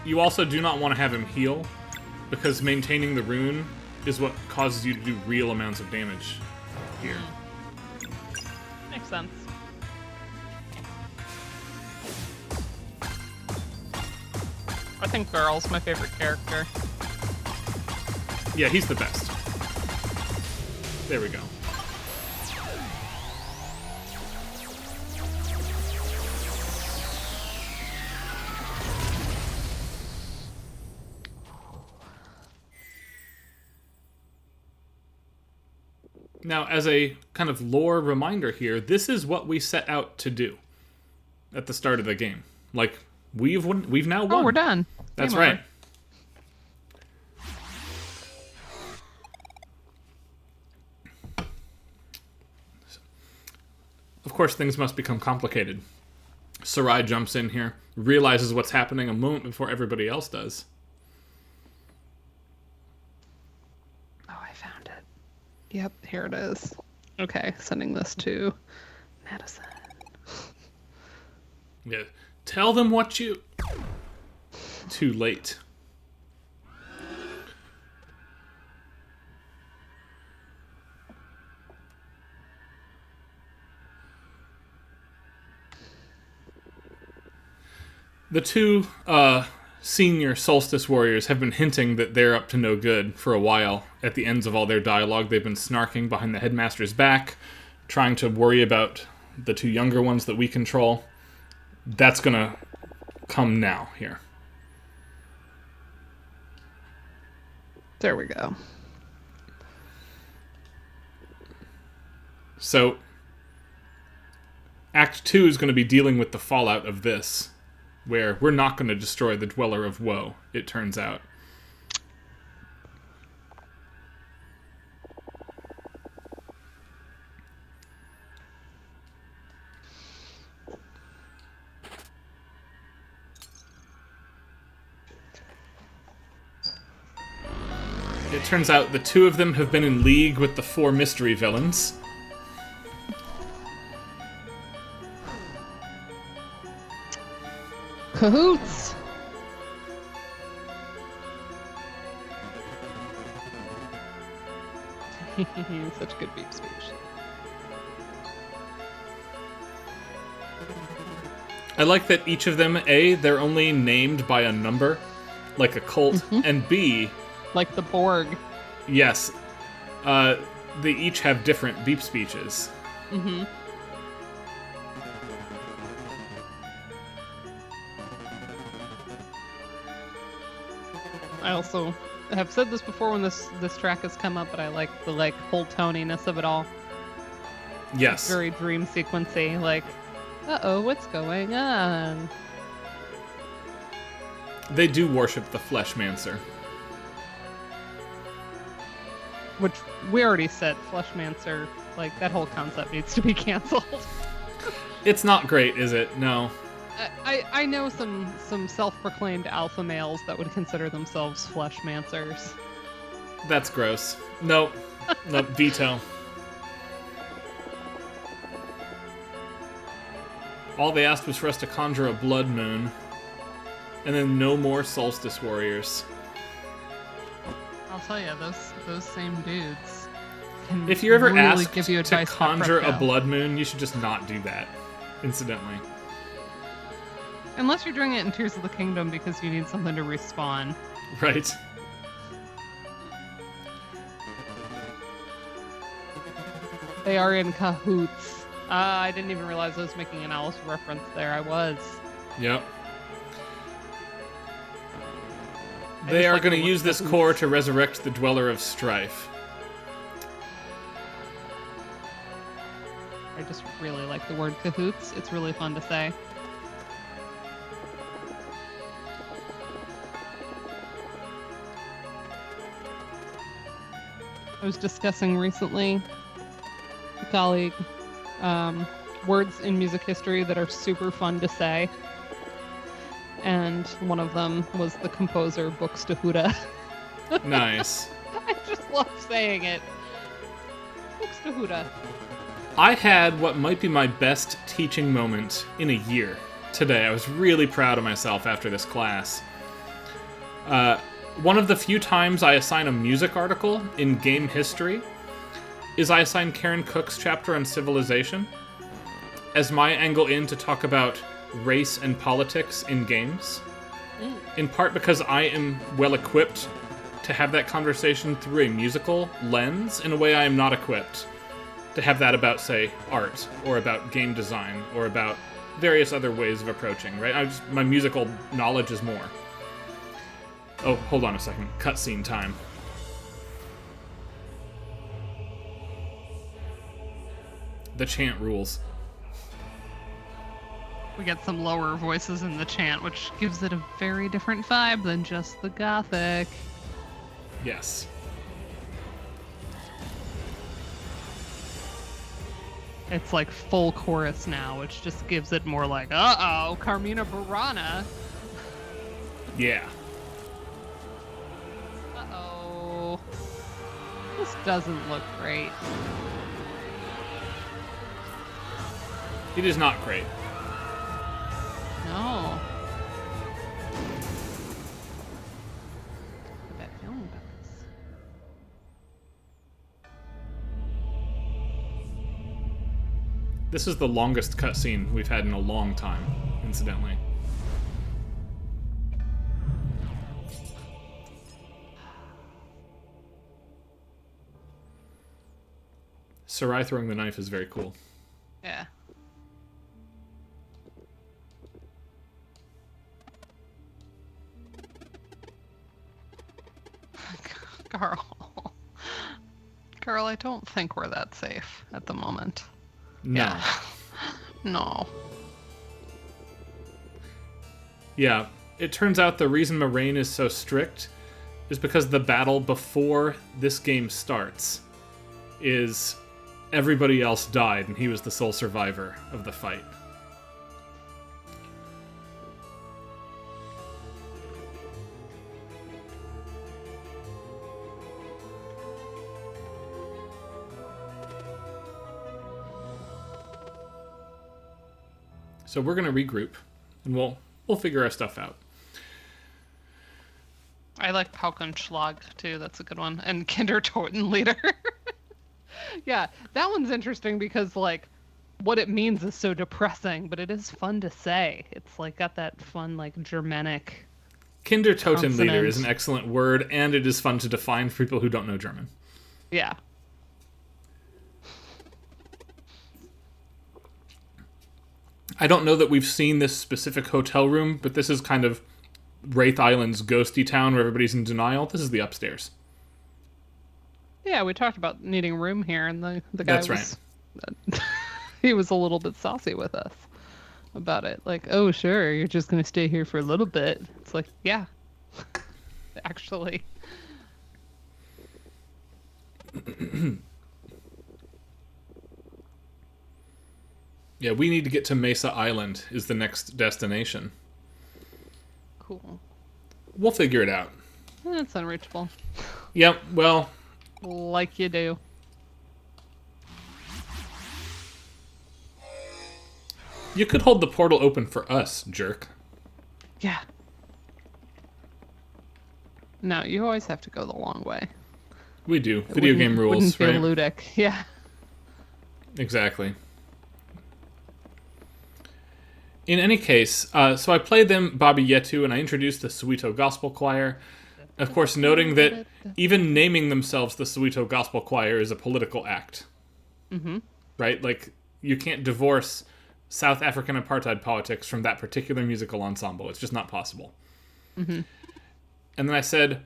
You also do not want to have him heal, because maintaining the rune is what causes you to do real amounts of damage here. Makes sense. I think Garl's my favorite character. Yeah, he's the best. There we go. Now, as a kind of lore reminder here, this is what we set out to do at the start of the game. Like, we've now won. Oh, we're done. That's Game right. Of course, things must become complicated. Sarai jumps in here, realizes what's happening a moment before everybody else does. Oh, I found it. Yep, here it is. Okay, sending this to Madison. Yeah. Tell them what you... Too late. The two senior Solstice warriors have been hinting that they're up to no good for a while. At the ends of all their dialogue, they've been snarking behind the headmaster's back, trying to worry about the two younger ones that we control. That's gonna come now, here. There we go. So, Act 2 is going to be dealing with the fallout of this, where we're not going to destroy the Dweller of Woe, it turns out. It turns out the two of them have been in league with the 4 mystery villains. Cahoots! Such a good beep speech. I like that each of them, A, they're only named by a number, like a cult, and B... Like the Borg. Yes. They each have different beep speeches. Mm-hmm. I also have said this before when this track has come up, but I like the whole toniness of it all. Yes. It's very dream sequency, like, uh-oh, what's going on? They do worship the Fleshmancer. Which we already said, Fleshmancer, like, that whole concept needs to be canceled. It's not great, is it? No. I know some self-proclaimed alpha males that would consider themselves Fleshmancers. That's gross. Nope. Nope. Veto. All they asked was for us to conjure a blood moon. And then no more Solstice warriors. I'll tell you, those same dudes can If you're ever really asked give you to advice conjure a about blood moon, you should just not do that, incidentally. Unless you're doing it in Tears of the Kingdom because you need something to respawn. Right. They are in cahoots. I didn't even realize I was making an Alice reference there. I was. Yep. They are going to use this core to resurrect the Dweller of Strife. I just really like the word cahoots. It's really fun to say. I was discussing recently, a colleague, words in music history that are super fun to say. And one of them was the composer Buxtehude. Nice. I just love saying it. Buxtehude. I had what might be my best teaching moment in a year today. I was really proud of myself after this class. One of the few times I assign a music article in game history is I assign Karen Cook's chapter on civilization as my angle in to talk about race and politics in games. In part because I am well equipped to have that conversation through a musical lens in a way I am not equipped to have that about, say, art or about game design or about various other ways of approaching, right? My musical knowledge is more. Oh, hold on a second. Cutscene time. The chant rules. We get some lower voices in the chant, which gives it a very different vibe than just the gothic. Yes. It's like full chorus now, which just gives it more like, uh-oh, Carmina Burana. Yeah. Uh-oh. This doesn't look great. It is not great. No. A bad feeling about this. This is the longest cutscene we've had in a long time, incidentally. Sarai throwing the knife is very cool. Yeah. Carl. Carl, I don't think we're that safe at the moment. No. Yeah. No. Yeah, it turns out the reason Moraine is so strict is because the battle before this game starts is everybody else died and he was the sole survivor of the fight. So we're going to regroup, and we'll figure our stuff out. I like Paukenschlag too. That's a good one. And Kindertotenlieder. Yeah, that one's interesting because like what it means is so depressing, but it is fun to say. It's like got that fun like Germanic. Kindertotenlieder is an excellent word, and it is fun to define for people who don't know German. Yeah. I don't know that we've seen this specific hotel room, but this is kind of Wraith Island's ghosty town where everybody's in denial. This is the upstairs. Yeah, we talked about needing room here, and the guy That's was, right. He was a little bit saucy with us about it. Like, oh, sure, you're just going to stay here for a little bit. It's like, yeah, actually. Yeah, we need to get to Mesa Island is the next destination. Cool. We'll figure it out. That's unreachable. Yep, well... Like you do. You could hold the portal open for us, jerk. Yeah. No, you always have to go the long way. We do. Video game rules, wouldn't right? feel ludic. Yeah. Exactly. In any case, so I played them Baba Yetu, and I introduced the Soweto Gospel Choir. Of course, noting that even naming themselves the Soweto Gospel Choir is a political act. Mm-hmm. Right? Like, you can't divorce South African apartheid politics from that particular musical ensemble. It's just not possible. Mm-hmm. And then I said,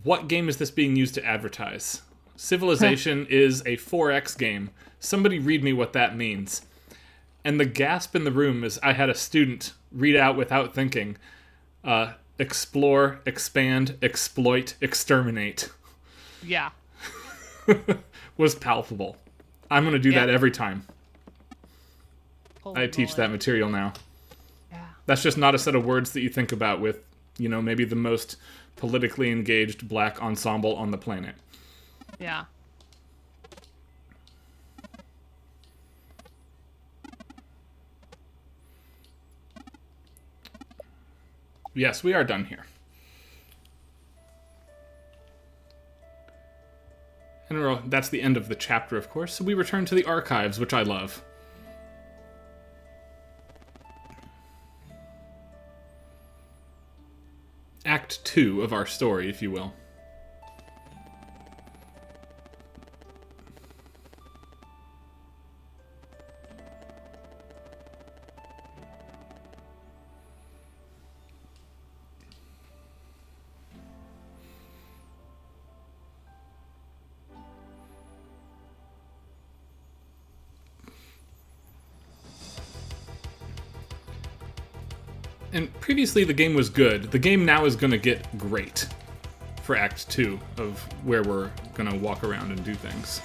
what game is this being used to advertise? Civilization is a 4X game. Somebody read me what that means. And the gasp in the room is I had a student read out without thinking, explore, expand, exploit, exterminate. Yeah. was palpable. I'm going to do that every time Holy I teach moly. that material now. Yeah. That's just not a set of words that you think about with, maybe the most politically engaged black ensemble on the planet. Yeah. Yes, we are done here. And that's the end of the chapter, of course, so we return to the archives, which I love. Act 2 of our story, if you will. And previously the game was good. The game now is going to get great for Act 2 of where we're going to walk around and do things.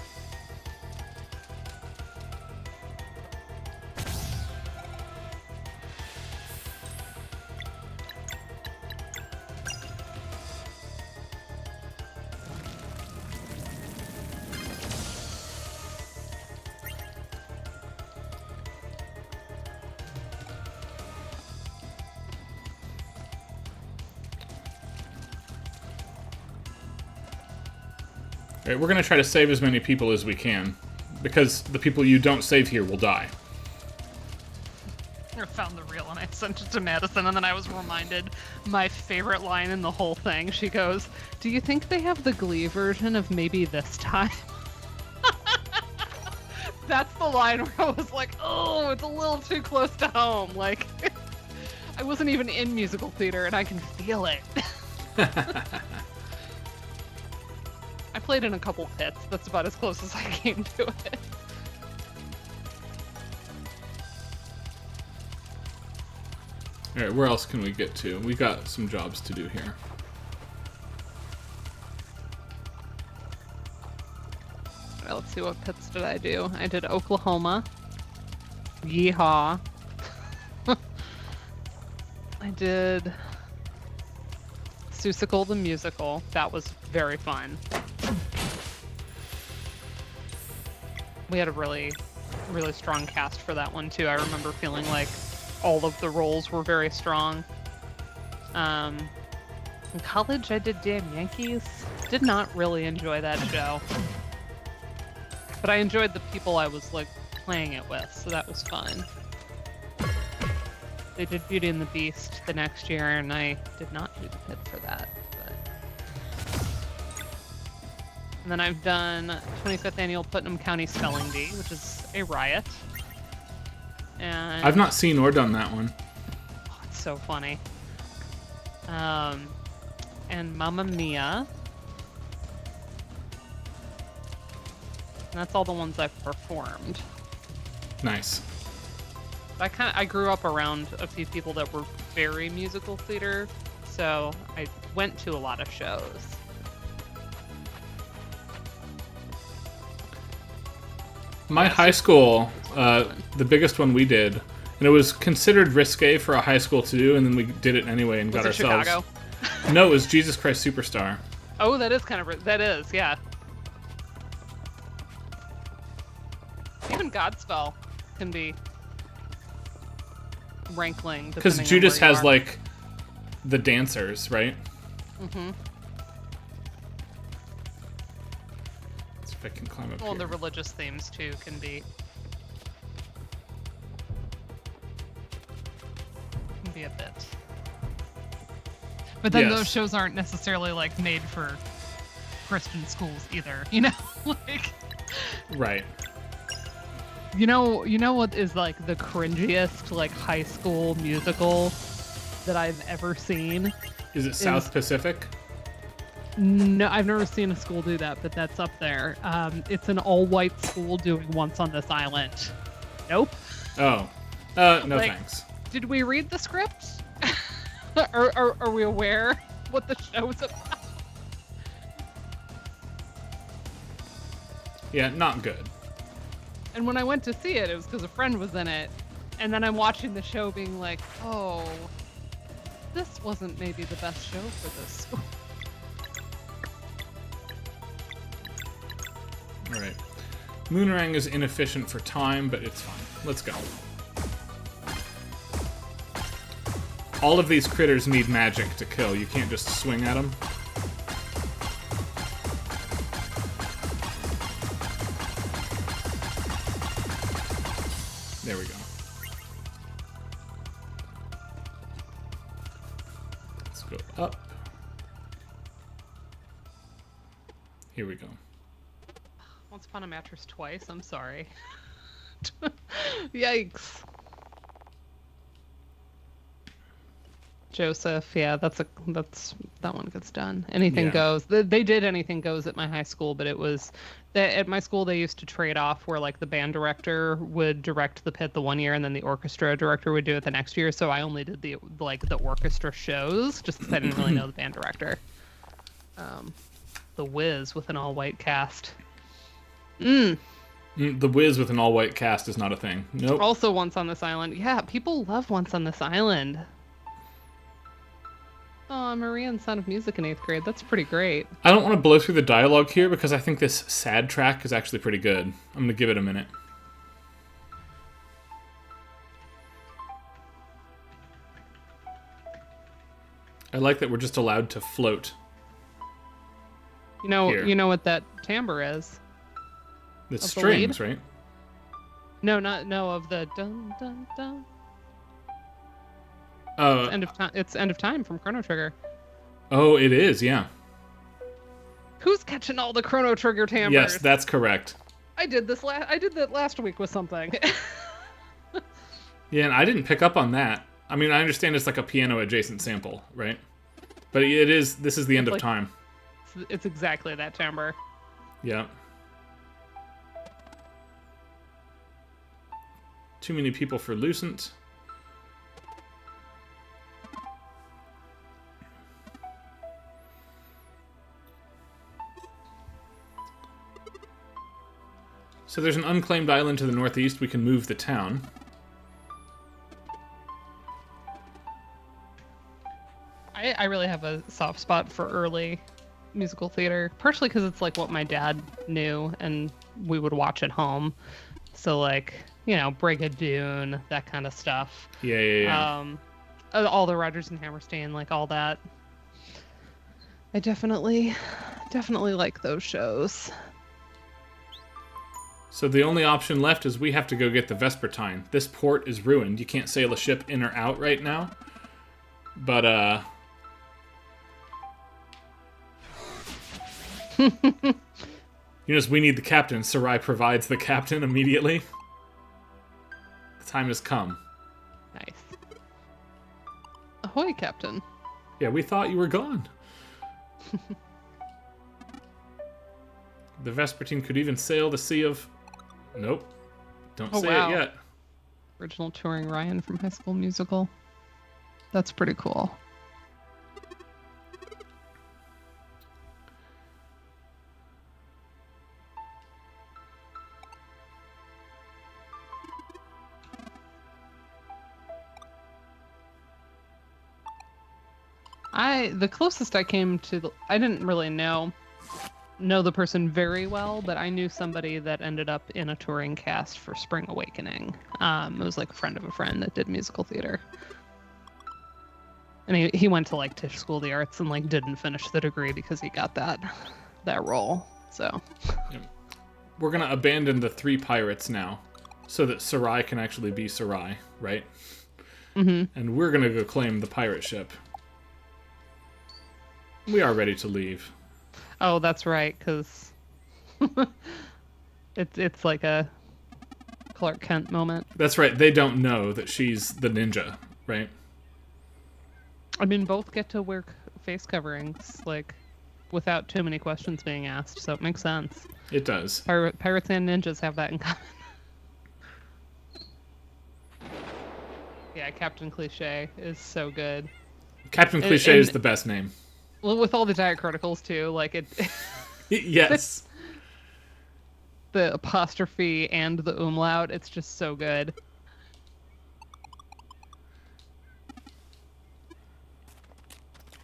Alright, we're going to try to save as many people as we can, because the people you don't save here will die. I found the reel and I sent it to Madison, and then I was reminded my favorite line in the whole thing. She goes, "Do you think they have the Glee version of Maybe This Time?" That's the line where I was like, oh, it's a little too close to home. Like, I wasn't even in musical theater and I can feel it. I played in a couple pits. That's about as close as I came to it. Alright, where else can we get to? We got some jobs to do here. Well, let's see, what pits did I do? I did Oklahoma. Yeehaw. I did Seussical the Musical. That was very fun. We had a really, really strong cast for that one, too. I remember feeling like all of the roles were very strong. In college, I did Damn Yankees. Did not really enjoy that show. But I enjoyed the people I was, like, playing it with, so that was fun. They did Beauty and the Beast the next year, and I did not do the pit for that. But... And then I've done 25th Annual Putnam County Spelling Bee, which is a riot. And I've not seen or done that one. oh, it's so funny. And Mamma Mia. And that's all the ones I've performed. Nice. I grew up around a few people that were very musical theater, so I went to a lot of shows. My high school, the biggest one we did, and it was considered risque for a high school to do, and then we did it anyway and Was got it ourselves. Chicago? No, it was Jesus Christ Superstar. Oh, that is kind of that is, yeah. Even Godspell can be rankling Because depending on Judas where you has, are. like, the dancers, right? Mm-hmm. Let's see if I can climb up Well, and here. the religious themes too can be a bit. But then Yes. those shows aren't necessarily like made for Christian schools either, you know? Like, Right. you know what is like the cringiest like high school musical that I've ever seen? Is it South Pacific? No, I've never seen a school do that, but that's up there. It's an all-white school doing Once on This Island. Nope. Oh. No Like- thanks. Did we read the script? Are we aware what the show's about? Yeah, not good. And when I went to see it, it was because a friend was in it. And then I'm watching the show being like, oh, this wasn't maybe the best show for this school. Alright. Moonerang is inefficient for time, but it's fine. Let's go. All of these critters need magic to kill. You can't just swing at them. There we go. Let's go up. Here we go. Once upon a mattress twice, I'm sorry. Yikes. Joseph, yeah, that one gets done. Anything goes. They did anything goes at my high school, but it was at my school they used to trade off where like the band director would direct the pit the one year and then the orchestra director would do it the next year. So I only did the orchestra shows just because I didn't really know the band director. The Wiz with an all-white cast. The Wiz with an all-white cast is not a thing. Nope. Also Once on This Island. Yeah, people love Once on This Island. Oh, Maria and Sound of Music in 8th grade. That's pretty great. I don't want to blow through the dialogue here because I think this sad track is actually pretty good. I'm going to give it a minute. I like that we're just allowed to float. You know, Here. You know what that timbre is? It's Of the lead? strings, right? No, of the dun dun dun. Oh, It's End of Time from Chrono Trigger. oh, it is, yeah. Who's catching all the Chrono Trigger timbres? Yes, that's correct. I did that last week with something. Yeah, and I didn't pick up on that. I mean, I understand it's like a piano adjacent sample, right? But this is the end of time. It's exactly that timbre. Yeah. Too many people for Lucent. So there's an unclaimed island to the northeast. We can move the town. I really have a soft spot for early musical theater, partially because it's like what my dad knew and we would watch at home. So like, Brigadoon, that kind of stuff. Yeah. All the Rodgers and Hammerstein, like all that. I definitely like those shows. So the only option left is we have to go get the Vespertine. This port is ruined. You can't sail a ship in or out right now. But, we need the captain. Sarai provides the captain immediately. The time has come. Nice. Ahoy, Captain. Yeah, we thought you were gone. The Vespertine could even sail the sea of... Nope. Don't say it yet. Original touring Ryan from High School Musical. That's pretty cool. The closest I came to I didn't really know the person very well, but I knew somebody that ended up in a touring cast for Spring Awakening. It was like a friend of a friend that did musical theater. And he went to like Tisch School of the Arts and like didn't finish the degree because he got that role. So we're gonna abandon the 3 pirates now, so that Sarai can actually be Sarai, right? Mm-hmm. And we're gonna go claim the pirate ship. We are ready to leave. Oh, that's right, because it's like a Clark Kent moment. That's right. They don't know that she's the ninja, right? I mean, both get to wear face coverings, like, without too many questions being asked, so it makes sense. It does. Pirates and ninjas have that in common. Yeah, Captain Cliche is so good. Captain Cliche is the best name. Well, with all the diacriticals, too, like, it... Yes. the apostrophe and the umlaut. It's just so good.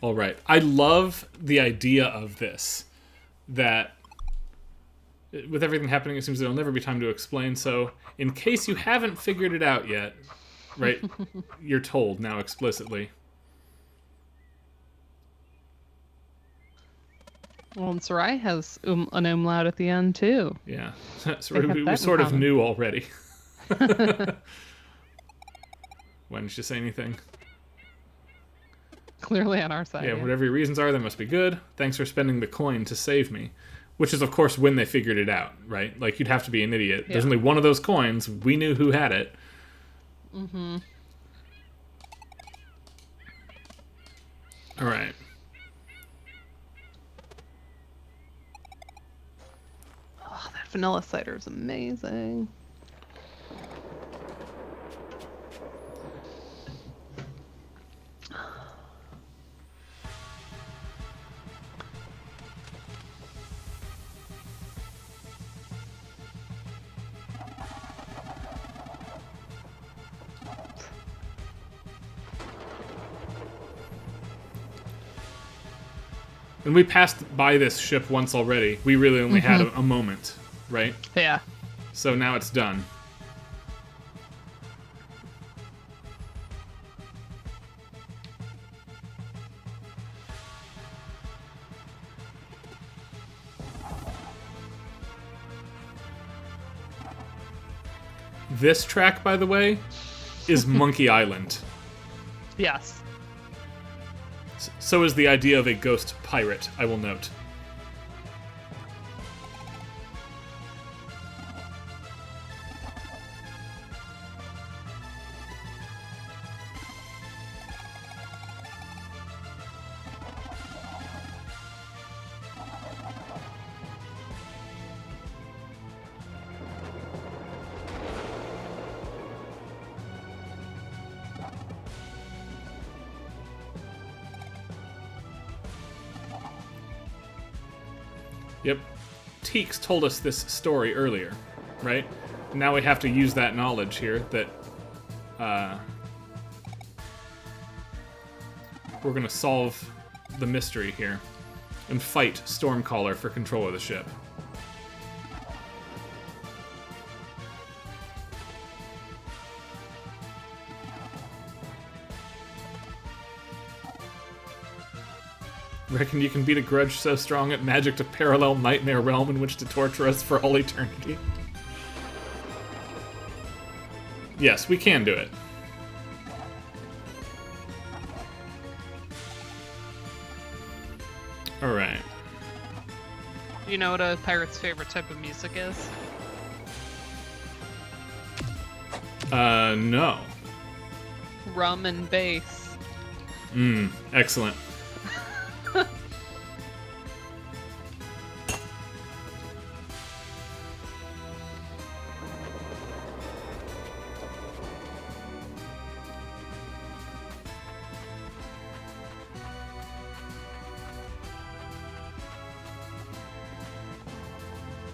All right. I love the idea of this, that with everything happening, it seems there'll never be time to explain. So in case you haven't figured it out yet, right, you're told now explicitly. Well, and Sarai has an umlaut at the end, too. Yeah. So They have we that in sort of common. knew already. Why didn't you say anything? Clearly on our side. Yeah, whatever your reasons are, they must be good. Thanks for spending the coin to save me. Which is, of course, when they figured it out, right? Like, you'd have to be an idiot. There's Yeah. only one of those coins. We knew who had it. Mm-hmm. All right. Oh, that vanilla cider is amazing. And we passed by this ship once already. We really only had a moment, right? Yeah. So now it's done. This track, by the way, is Monkey Island. Yes. So is the idea of a ghost pirate, I will note. Yep. Teeks told us this story earlier, right? Now we have to use that knowledge here that we're going to solve the mystery here and fight Stormcaller for control of the ship. Reckon you can beat a grudge so strong at magic to parallel nightmare realm in which to torture us for all eternity? Yes, we can do it. Alright. Do you know what a pirate's favorite type of music is? No. Rum and bass. Excellent. I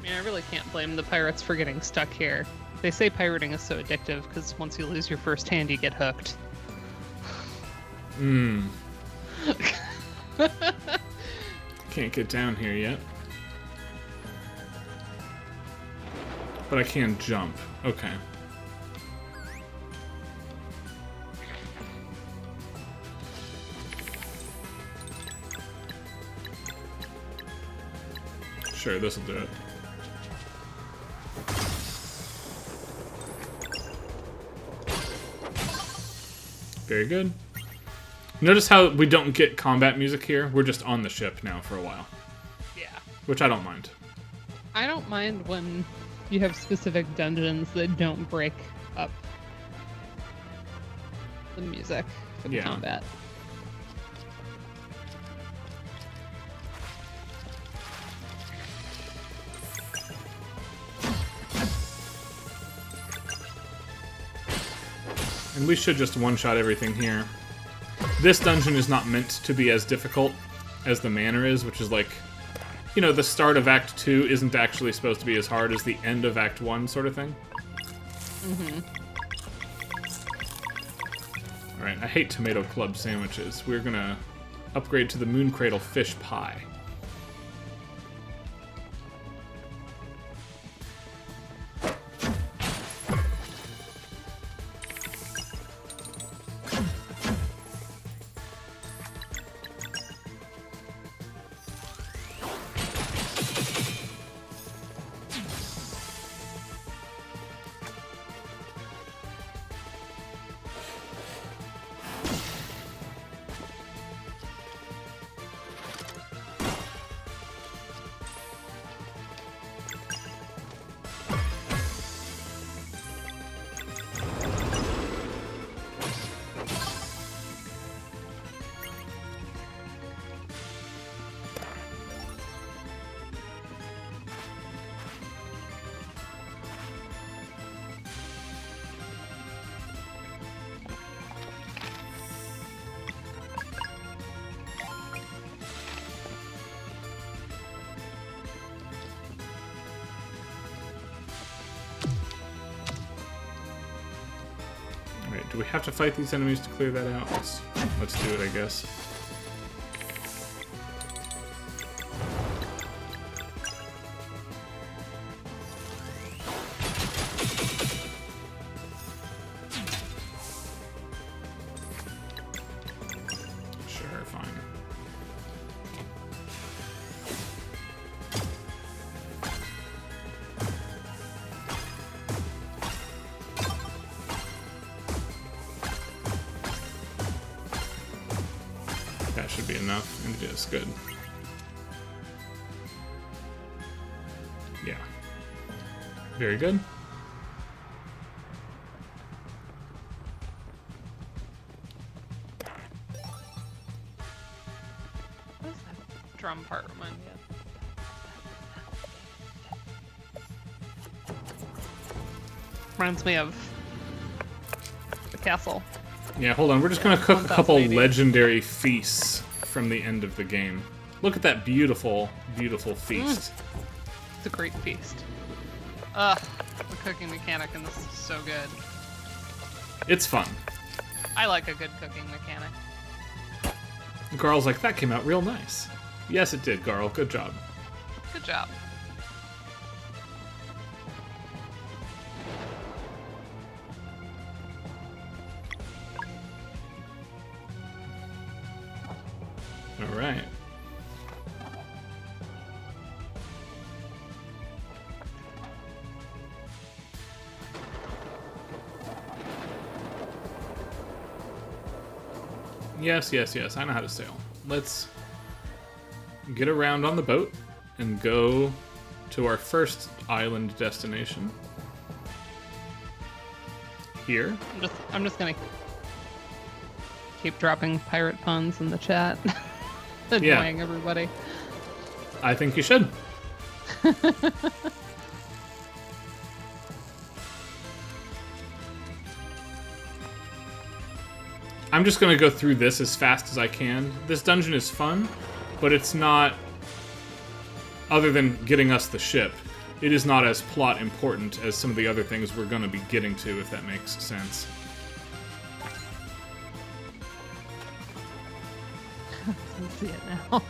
mean, I really can't blame the pirates for getting stuck here. They say pirating is so addictive because once you lose your first hand, you get hooked. Can't get down here yet. But I can jump. Okay. Sure, this'll do it. Very good. Notice how we don't get combat music here? We're just on the ship now for a while. Yeah. Which I don't mind. I don't mind when you have specific dungeons that don't break up the music for the Yeah. combat. And we should just one-shot everything here. This dungeon is not meant to be as difficult as the manor is, which is like you know, the start of Act 2 isn't actually supposed to be as hard as the end of Act 1 sort of thing. Mm-hmm. Alright, I hate tomato club sandwiches. We're gonna upgrade to the Moon Cradle fish pie. Do we have to fight these enemies to clear that out? Let's do it, I guess. Sure, fine. That should be enough, and it is. Good. Yeah. Very good. What does that drum part remind me of? Reminds me of the castle. Yeah, hold on. We're just gonna cook a couple 1080. legendary feasts from the end of the game. Look at that beautiful, beautiful feast. It's a great feast. Ugh, the cooking mechanic in this is so good. It's fun. I like a good cooking mechanic. Garl's like, that came out real nice. Yes, it did, Garl. Good job. Good job. All right. Yes, yes, yes. I know how to sail. Let's get around on the boat and go to our first island destination. Here. I'm just gonna keep dropping pirate puns in the chat. Annoying everybody. I think you should. I'm just going to go through this as fast as I can. This dungeon is fun, but it's not, other than getting us the ship, it is not as plot important as some of the other things we're going to be getting to, if that makes sense. I can see it now.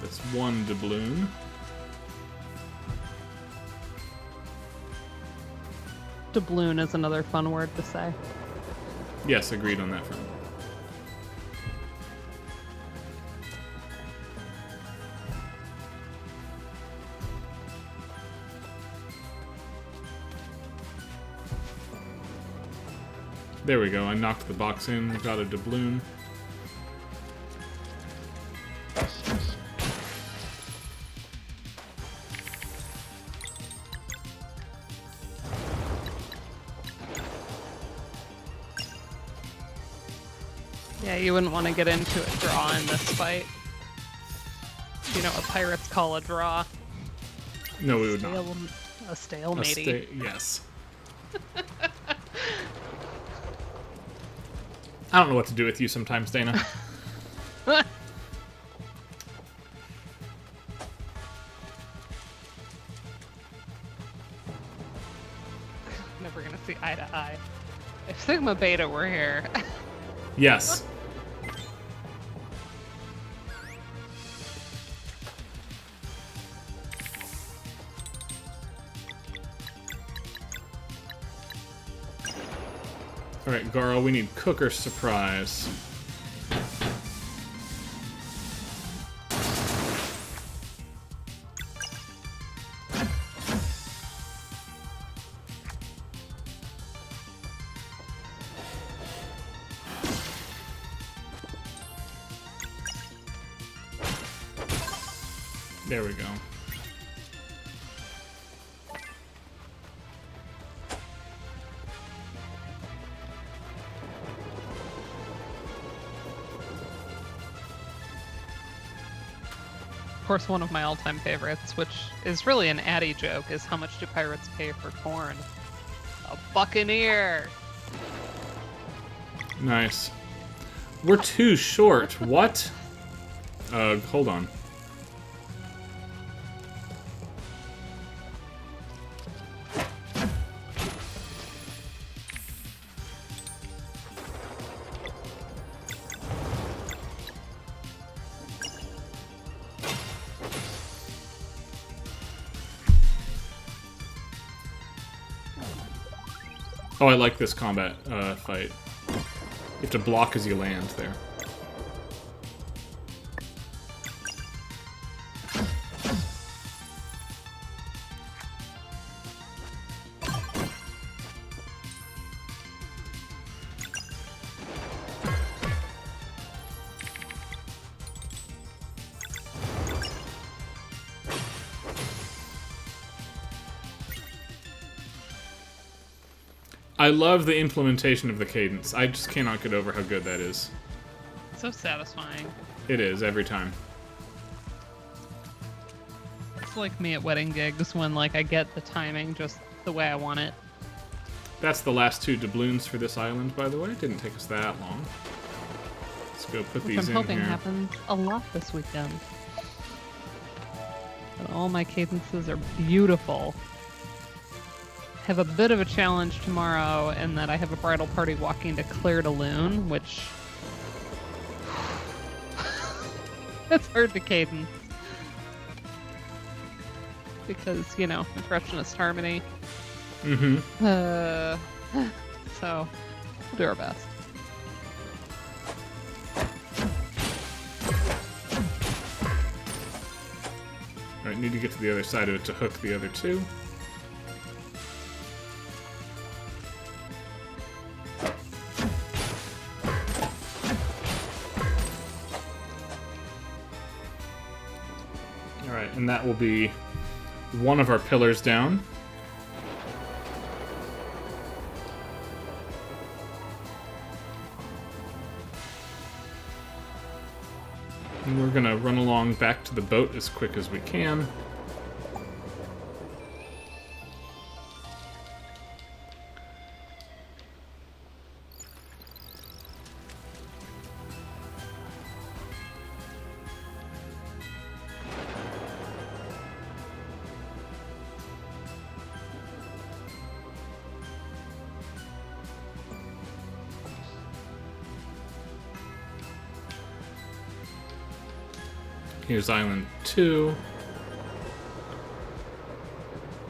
That's one doubloon. Doubloon is another fun word to say. Yes, agreed on that front. There we go, I knocked the box in, got a doubloon. Yeah, you wouldn't want to get into a draw in this fight. You know what pirates call a draw? No, we would not. A stalemate. Yes. I don't know what to do with you sometimes, Dana. Never gonna see eye to eye. If Sigma Beta were here. Yes. Alright, Garo, we need Cooker Surprise. There we go. Of course, one of my all-time favorites, which is really an Addy joke, is how much do pirates pay for corn? A buccaneer! Nice. We're too short. What? Hold on. Oh, I like this combat fight. You have to block as you land there. I love the implementation of the cadence. I just cannot get over how good that is. So satisfying. It is, every time. It's like me at wedding gigs when, like, I get the timing just the way I want it. That's the last 2 doubloons for this island, by the way. It didn't take us that long. Let's go put Which these I'm in hoping here. happens a lot this weekend. And all my cadences are beautiful. Have a bit of a challenge tomorrow in that I have a bridal party walking to Claire de Lune, which it's hard to cadence because, you know, impressionist harmony. Mm-hmm. So we'll do our best. Alright, need to get to the other side of it to hook the other 2. Alright, and that will be one of our pillars down. And we're gonna run along back to the boat as quick as we can. Here's Island 2.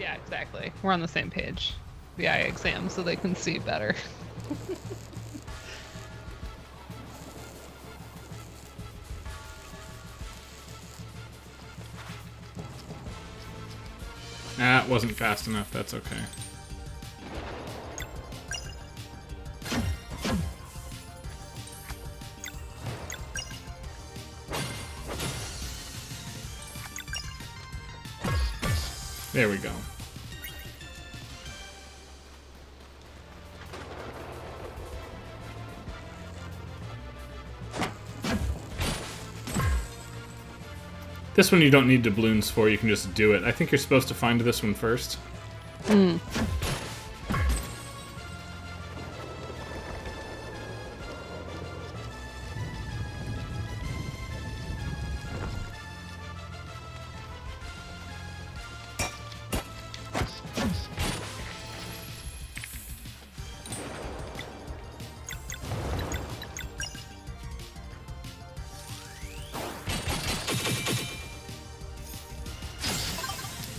Yeah, exactly. We're on the same page. The eye exam so they can see better. That wasn't fast enough, that's okay. There we go. This one you don't need doubloons for, you can just do it. I think you're supposed to find this one first. Hmm.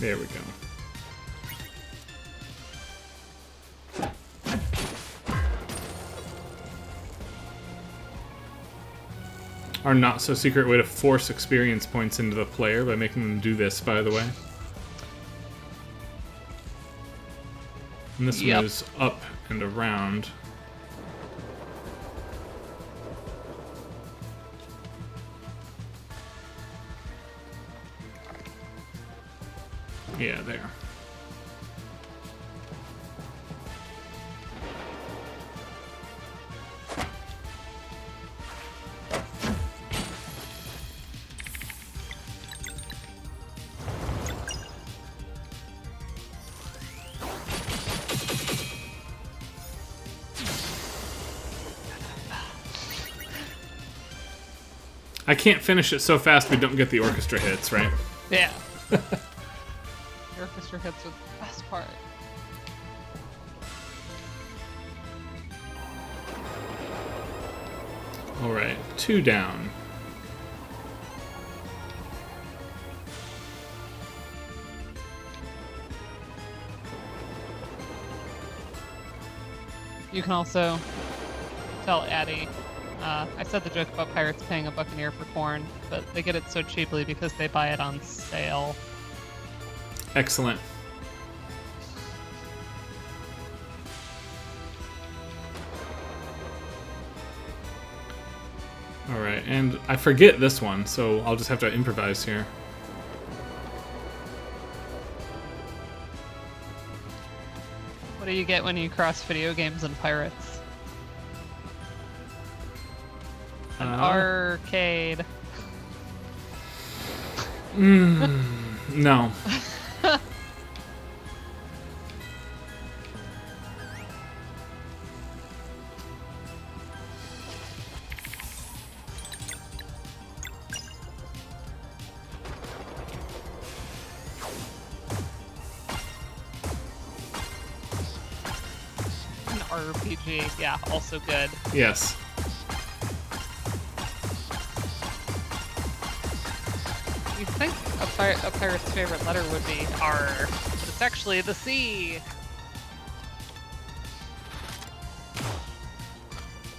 There we go. Our not-so-secret way to force experience points into the player by making them do this, by the way. And this one is up and around. Yeah, there. I can't finish it so fast we don't get the orchestra hits, right? Yeah. The orchestra hits are the best part. Alright, 2 down. You can also tell Addie, I said the joke about pirates paying a buccaneer for corn, but they get it so cheaply because they buy it on sale. Excellent. Alright, and I forget this one, so I'll just have to improvise here. What do you get when you cross video games and pirates? An arcade. No. An RPG, yeah, also good. Yes. You'd think a pirate's favorite letter would be R, but it's actually the C.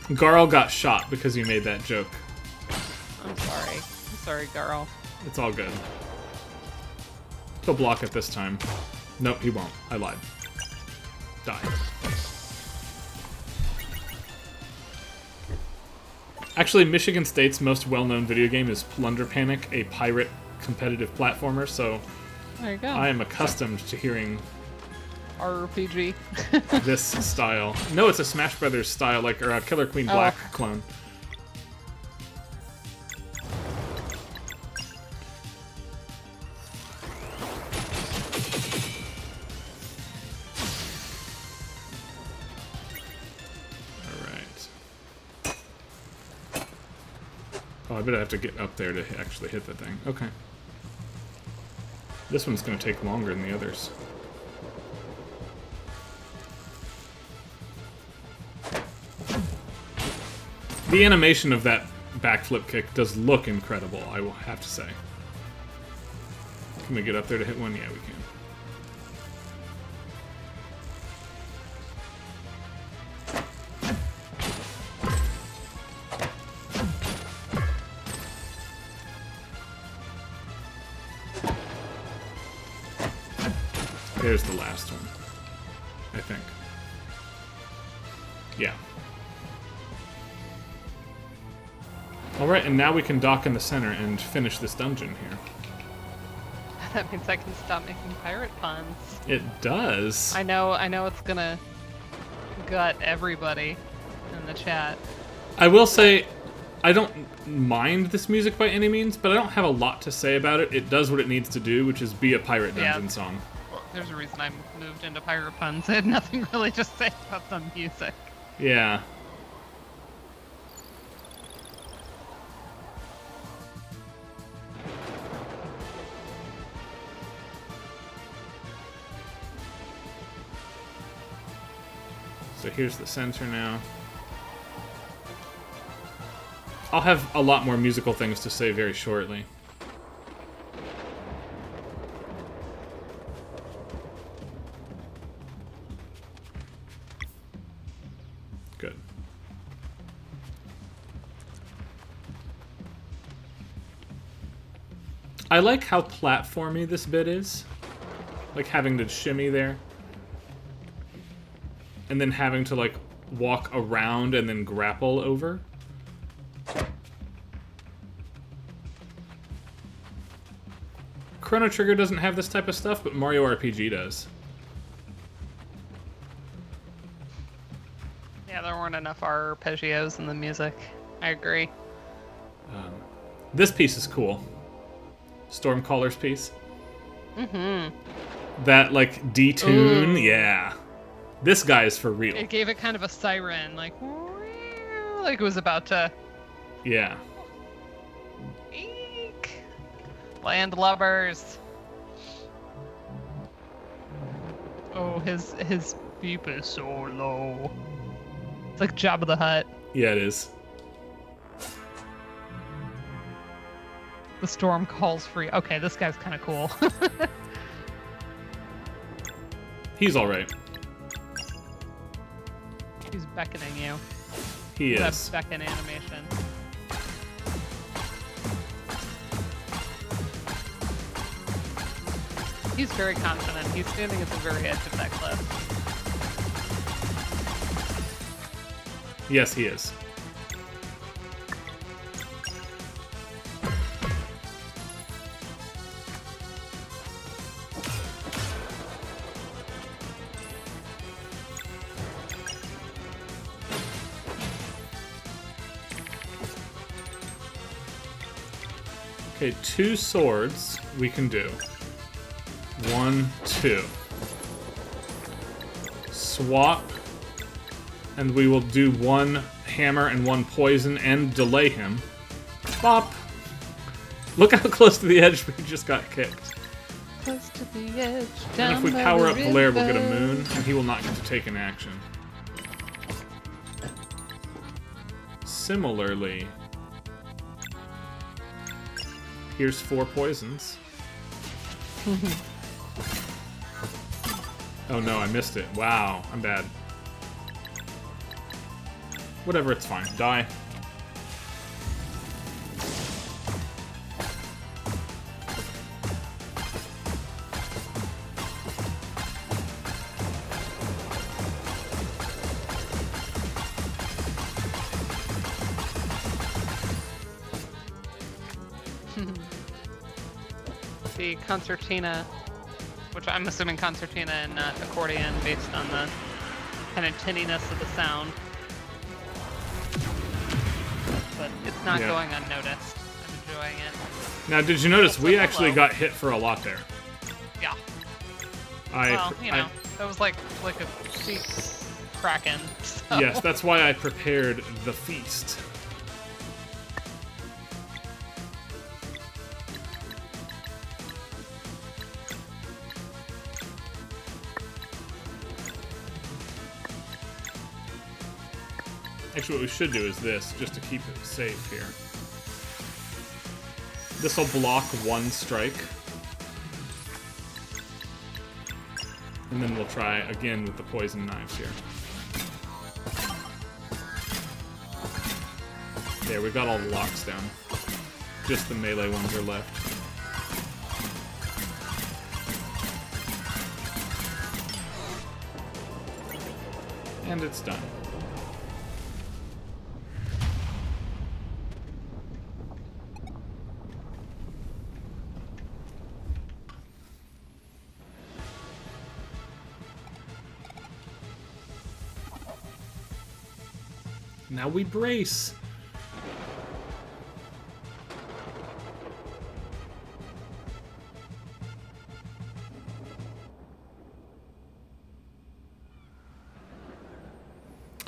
Garl got shot because you made that joke. I'm sorry, Garl. It's all good. He'll block it this time. Nope, he won't. I lied. Die. Actually, Michigan State's most well-known video game is Plunder Panic, a pirate competitive platformer, so There you go. I am accustomed to hearing RPG. this style. No, it's a Smash Brothers style, like, or a Killer Queen Black clone. Oh, I bet I have to get up there to actually hit the thing. Okay. This one's going to take longer than the others. The animation of that backflip kick does look incredible, I will have to say. Can we get up there to hit one? Yeah, we can. There's the last one, I think. Yeah. Alright, and now we can dock in the center and finish this dungeon here. That means I can stop making pirate puns. It does. I know it's gonna gut everybody in the chat. I will say, I don't mind this music by any means, but I don't have a lot to say about it. It does what it needs to do, which is be a pirate dungeon song. There's a reason I moved into pirate puns. I had nothing really to say about the music. Yeah. So here's the center now. I'll have a lot more musical things to say very shortly. Good. I like how platformy this bit is. Like having to shimmy there. And then having to, like, walk around and then grapple over. Chrono Trigger doesn't have this type of stuff, but Mario RPG does. Yeah, there weren't enough arpeggios in the music. I agree. This piece is cool. Stormcaller's piece. Mm-hmm. That, like, D-tune, Ooh. yeah. This guy is for real. It gave it kind of a siren, like it was about to... Yeah. Eek. Landlubbers. Oh, his beep is so low. It's like Jabba the Hutt. Yeah, it is. The storm calls free. Okay, this guy's kind of cool. He's alright. He's beckoning you. He That is. beckon animation. He's very confident. He's standing at the very edge of that cliff. Yes, he is. Okay, 2 swords we can do. 1, 2. Swap. And we will do 1 hammer and 1 poison and delay him. Bop! Look how close to the edge we just got kicked. Close to the edge. And if we power up Blair, we'll get a moon, and he will not get to take an action. Similarly, here's 4 poisons. Oh no, I missed it. Wow, I'm bad. Whatever, it's fine. Die. The concertina, which I'm assuming concertina and not accordion based on the kind of tinniness of the sound. But it's not going unnoticed. I'm enjoying it. Now, did you notice we actually got hit for a lot there? Yeah. That was like a sheep kraken. So. Yes, that's why I prepared the feast. Actually, what we should do is this, just to keep it safe here. This will block 1 strike. And then we'll try again with the poison knives here. There, we got all the locks down. Just the melee ones are left. And it's done. Now we brace.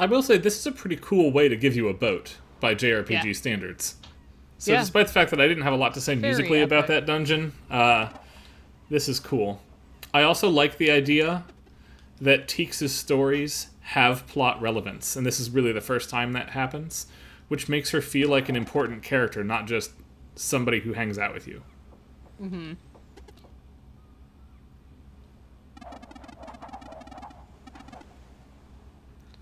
I will say this is a pretty cool way to give you a boat by JRPG standards. So despite the fact that I didn't have a lot to say musically about that dungeon, this is cool. I also like the idea that Teeks' stories have plot relevance, and this is really the first time that happens, which makes her feel like an important character, not just somebody who hangs out with you. Mm-hmm.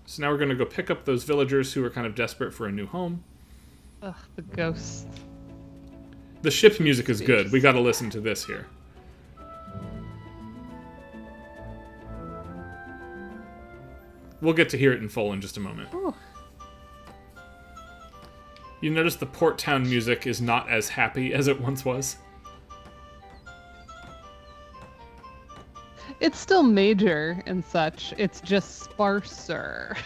So now we're going to go pick up those villagers who are kind of desperate for a new home. Ugh, the ghosts. The ship music is good. We got to listen to this here. We'll get to hear it in full in just a moment. Ooh. You notice the Port Town music is not as happy as it once was. It's still major and such. It's just sparser.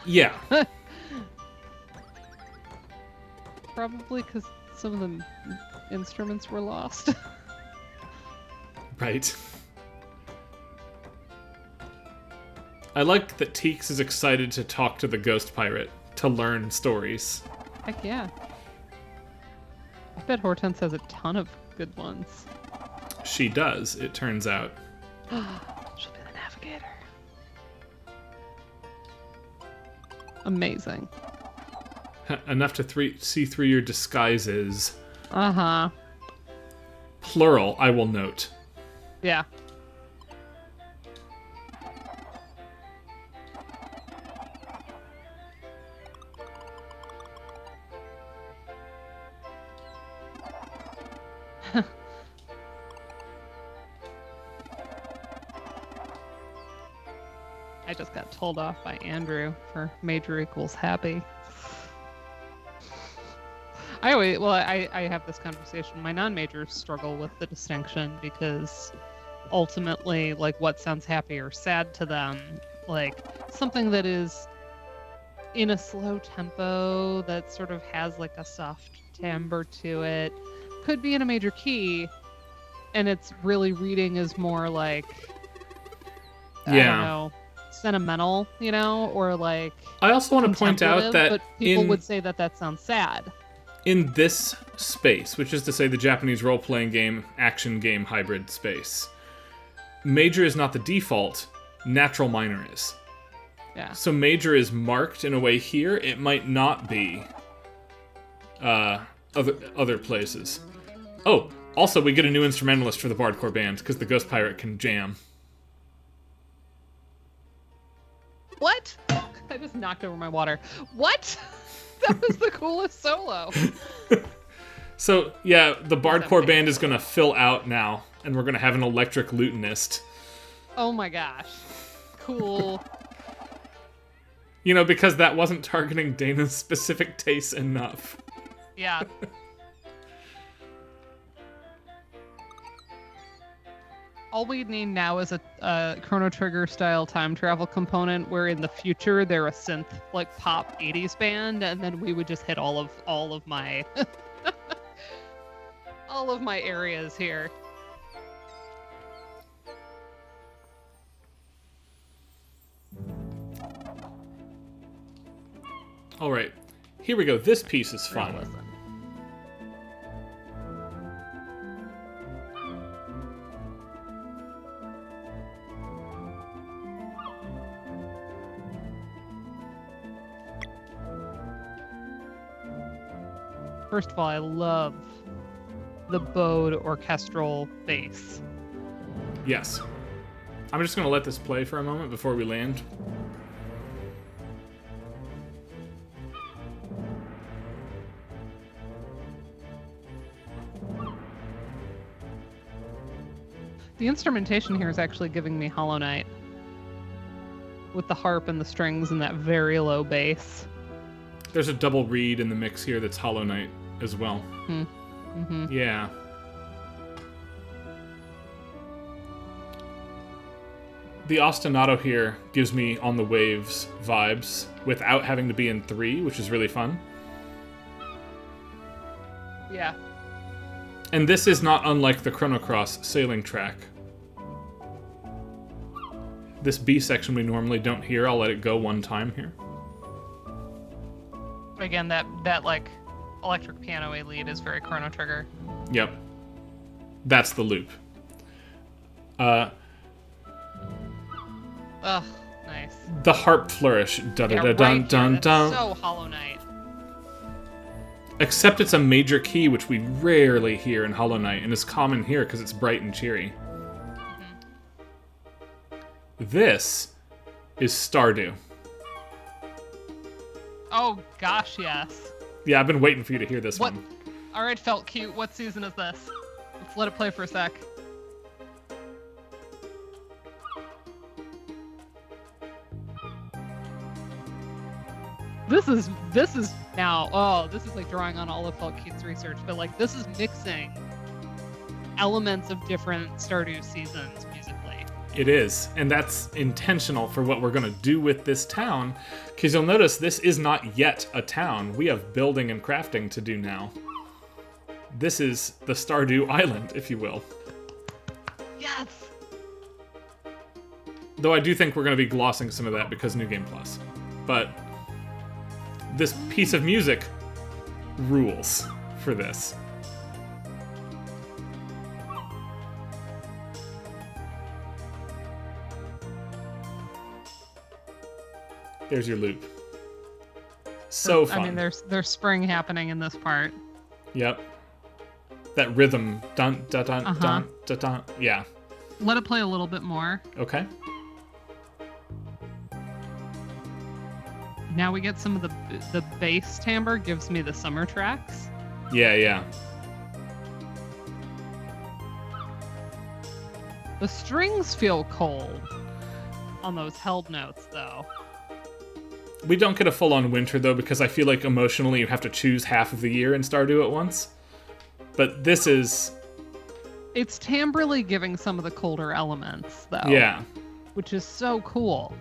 Yeah. Probably because some of the instruments were lost. Right. I like that Teeks is excited to talk to the ghost pirate, to learn stories. Heck yeah. I bet Hortense has a ton of good ones. She does, it turns out. She'll be the navigator. Amazing. Enough to see through your disguises. Uh-huh. Plural, I will note. Yeah. I just got told off by Andrew for major equals happy. I have this conversation. My non-majors struggle with the distinction because ultimately, like, what sounds happy or sad to them, like something that is in a slow tempo that sort of has like a soft timbre to it, could be in a major key, and it's really reading as more like, I don't know, sentimental, or like. I also want to point out that but people would say that sounds sad. In this space, which is to say the Japanese role-playing game, action game hybrid space, major is not the default, natural minor is. Yeah. So major is marked in a way here, it might not be other places. Oh, also we get a new instrumentalist for the Bardcore band, because the Ghost Pirate can jam. What? I just knocked over my water. What? That was the coolest solo. So, yeah, the Bardcore band is going to fill out now, and we're going to have an electric lutenist. Oh my gosh. Cool. Because that wasn't targeting Dana's specific tastes enough. Yeah. All we need now is a Chrono Trigger style time travel component where in the future they're a synth like pop 80s band, and then we would just hit all of my all of my areas here. All right, here we go. This piece is fun. Listen. First of all, I love the bowed orchestral bass. Yes. I'm just going to let this play for a moment before we land. The instrumentation here is actually giving me Hollow Knight. With the harp and the strings and that very low bass. There's a double reed in the mix here that's Hollow Knight as well. Mm-hmm. Yeah. The ostinato here gives me On the Waves vibes without having to be in 3, which is really fun. Yeah. And this is not unlike the Chrono Cross sailing track. This B section we normally don't hear. I'll let it go one time here. Again, that like electric piano-y lead is very Chrono Trigger. Yep. That's the loop. Ugh, nice. The harp flourish. Da da Yeah, da right dun here, dun that's dun. so Hollow Knight. Except it's a major key, which we rarely hear in Hollow Knight, and is common here because it's bright and cheery. This is Stardew. Oh gosh, yes. Yeah, I've been waiting for you to hear this What? one. All right, felt cute. What season is this? Let's let it play for a sec. This is now. Oh, this is like drawing on all of Felt Cute's research, but like this is mixing elements of different Stardew seasons musically. It is, and that's intentional for what we're going to do with this town, because you'll notice this is not yet a town. We have building and crafting to do now. This is the Stardew Island, if you will. Yes. Though I do think we're going to be glossing some of that because New Game Plus. But this piece of music rules for this. There's your loop. So fun. I mean, there's spring happening in this part. Yep. That rhythm. Dun, dun, dun, Uh-huh. dun, dun, dun. Yeah. Let it play a little bit more. Okay. Now we get some of the bass timbre gives me the summer tracks. Yeah, yeah. The strings feel cold on those held notes, though. We don't get a full-on winter, though, because I feel like emotionally you have to choose half of the year in Stardew at once. But this is... It's timbrely giving some of the colder elements, though. Yeah. Which is so cool.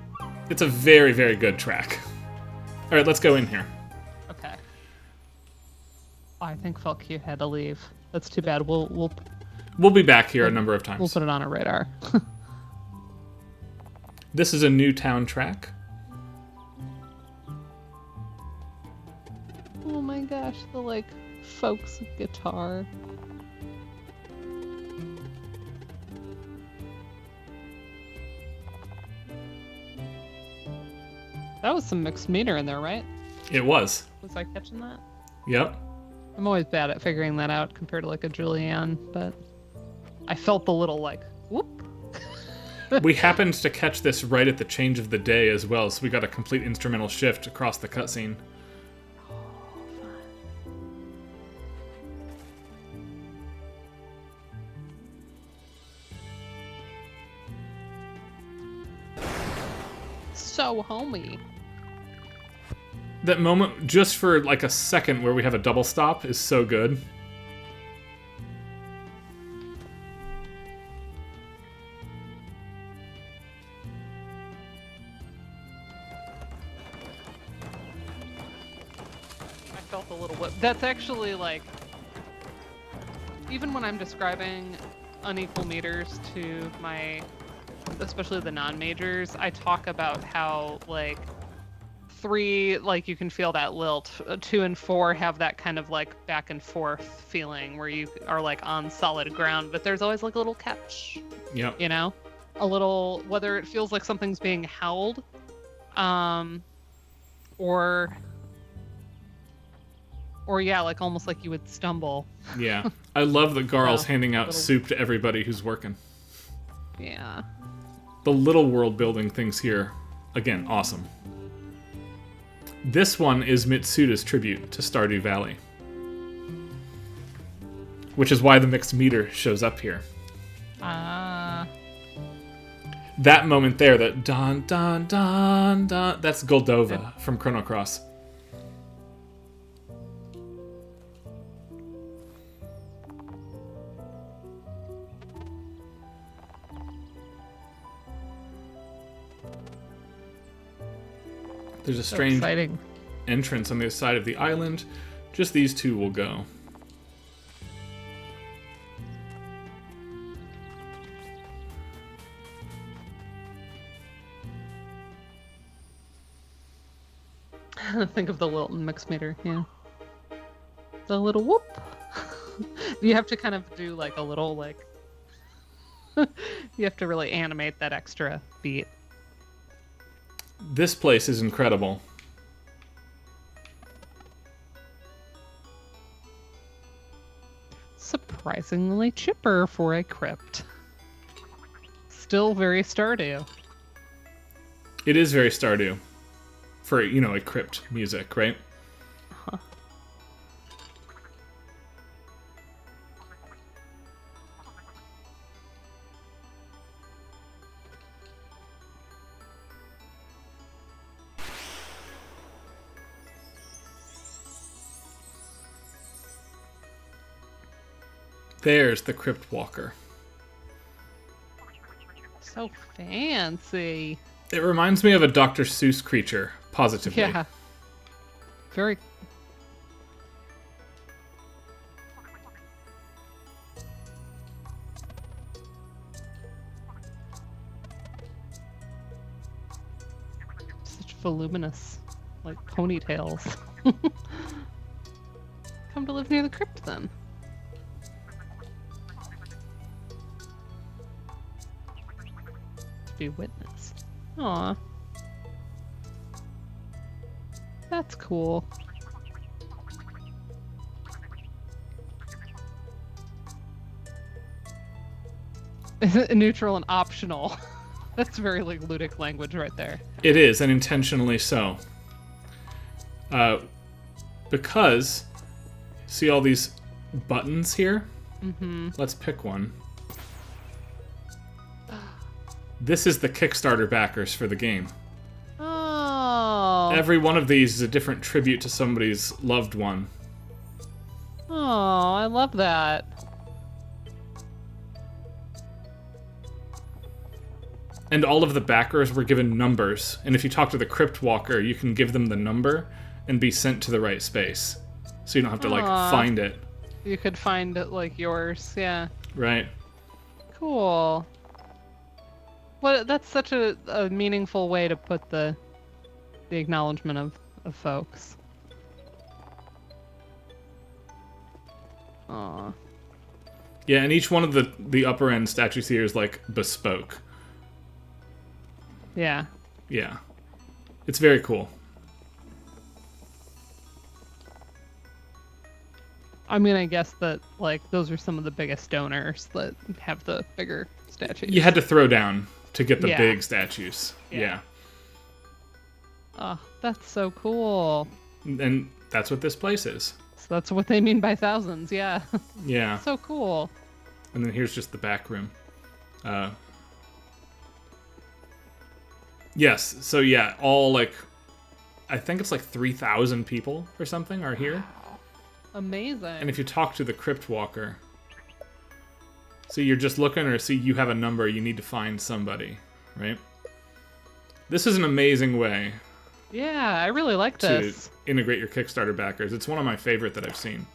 It's a very, very good track. All right, let's go in here. Okay. I think Felt Cute had to leave. That's too bad. We'll We'll be back here a number of times. we'll put it on our radar. This is a new town track. Oh my gosh, the like folks guitar. That was some mixed meter in there, right? It was. Was I catching that? Yep. I'm always bad at figuring that out compared to like a Julianne, but I felt the little like whoop. We happened to catch this right at the change of the day as well, so we got a complete instrumental shift across the cutscene. So homey. That moment, just for like a second where we have a double stop, is so good. I felt a little whip. That's actually like, even when I'm describing unequal meters to my, especially the non-majors, I talk about how like 3, like you can feel that lilt. 2 and 4 have that kind of like back and forth feeling where you are like on solid ground, but there's always like a little catch. Yep. You know, a little, whether it feels like something's being held, or yeah, like almost like you would stumble. Yeah. I love that Garl's Wow. handing out Little- soup to everybody who's working. Yeah. The little world building things here, again, awesome. This one is Mitsuda's tribute to Stardew Valley, which is why the mixed meter shows up here. That moment there, that dun dun dun dun, that's Goldova from Chrono Cross. There's a strange Exciting. entrance on the other side of the island. Just these two will go. trying to think of the Lilton mix meter. Yeah. The little whoop. You have to kind of do like a little like. You have to really animate that extra beat. This place is incredible. Surprisingly chipper for a crypt. Still very Stardew. It is very Stardew. For, a crypt music, right? Huh. There's the Crypt Walker. So fancy. It reminds me of a Dr. Seuss creature, positively. Yeah. Very. Such voluminous, like ponytails. Come to live near the crypt then. To be witnessed. Aw. That's cool. Neutral and optional. That's very like ludic language right there. It is, and intentionally so. Because, see all these buttons here? Mm-hmm. Let's pick one. This is the Kickstarter backers for the game. Oh. Every one of these is a different tribute to somebody's loved one. Oh, I love that. And all of the backers were given numbers. And if you talk to the Crypt Walker, you can give them the number and be sent to the right space. So you don't have to, find it. You could find it like yours, yeah. Right. Cool. Well, that's such a meaningful way to put the acknowledgement of folks. Aw. Yeah, and each one of the upper end statues here is, bespoke. Yeah. Yeah. It's very cool. I mean, I guess that, those are some of the biggest donors that have the bigger statues. You had to throw down to get the Yeah. big statues. Yeah. Oh, that's so cool. And that's what this place is. So that's what they mean by thousands, yeah. Yeah. So cool. And then here's just the back room. Yes, so yeah, all I think it's 3,000 people or something are here. Wow. Amazing. And if you talk to the Crypt Walker, so you're just looking or see you have a number, you need to find somebody, right? This is an amazing way Yeah, I really like to this. integrate your Kickstarter backers. It's one of my favorite that I've seen.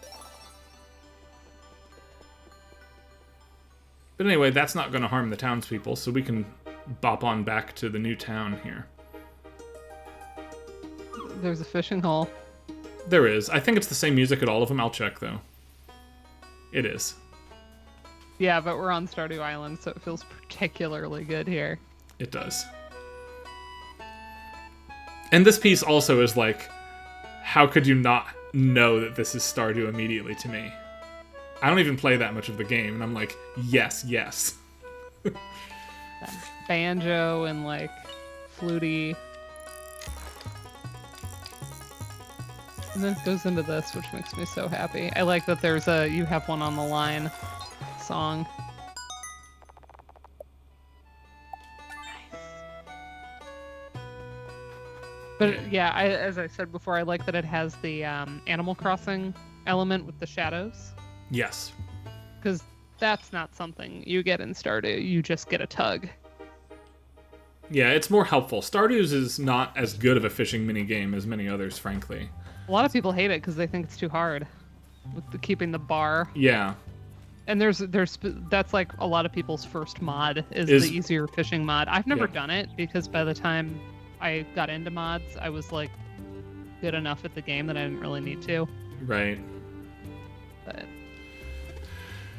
But anyway, that's not going to harm the townspeople, so we can bop on back to the new town here. There's a fishing hole. There is. I think it's the same music at all of them. I'll check, though. It is. Yeah, but we're on Stardew Island, so it feels particularly good here. It does. And this piece also is how could you not know that this is Stardew immediately to me? I don't even play that much of the game, and I'm like, yes, yes. That banjo and fluty. And then it goes into this, which makes me so happy. I like that there's a "You Have One on the Line" song. Nice. But yeah, as I said before, I like that it has the Animal Crossing element with the shadows. Yes. Because that's not something you get in Stardew. You just get a tug. Yeah, it's more helpful. Stardew's is not as good of a fishing minigame as many others, frankly. A lot of people hate it because they think it's too hard with keeping the bar. Yeah. And there's that's a lot of people's first mod is the easier fishing mod. I've never done it because by the time I got into mods, I was good enough at the game that I didn't really need to. Right. But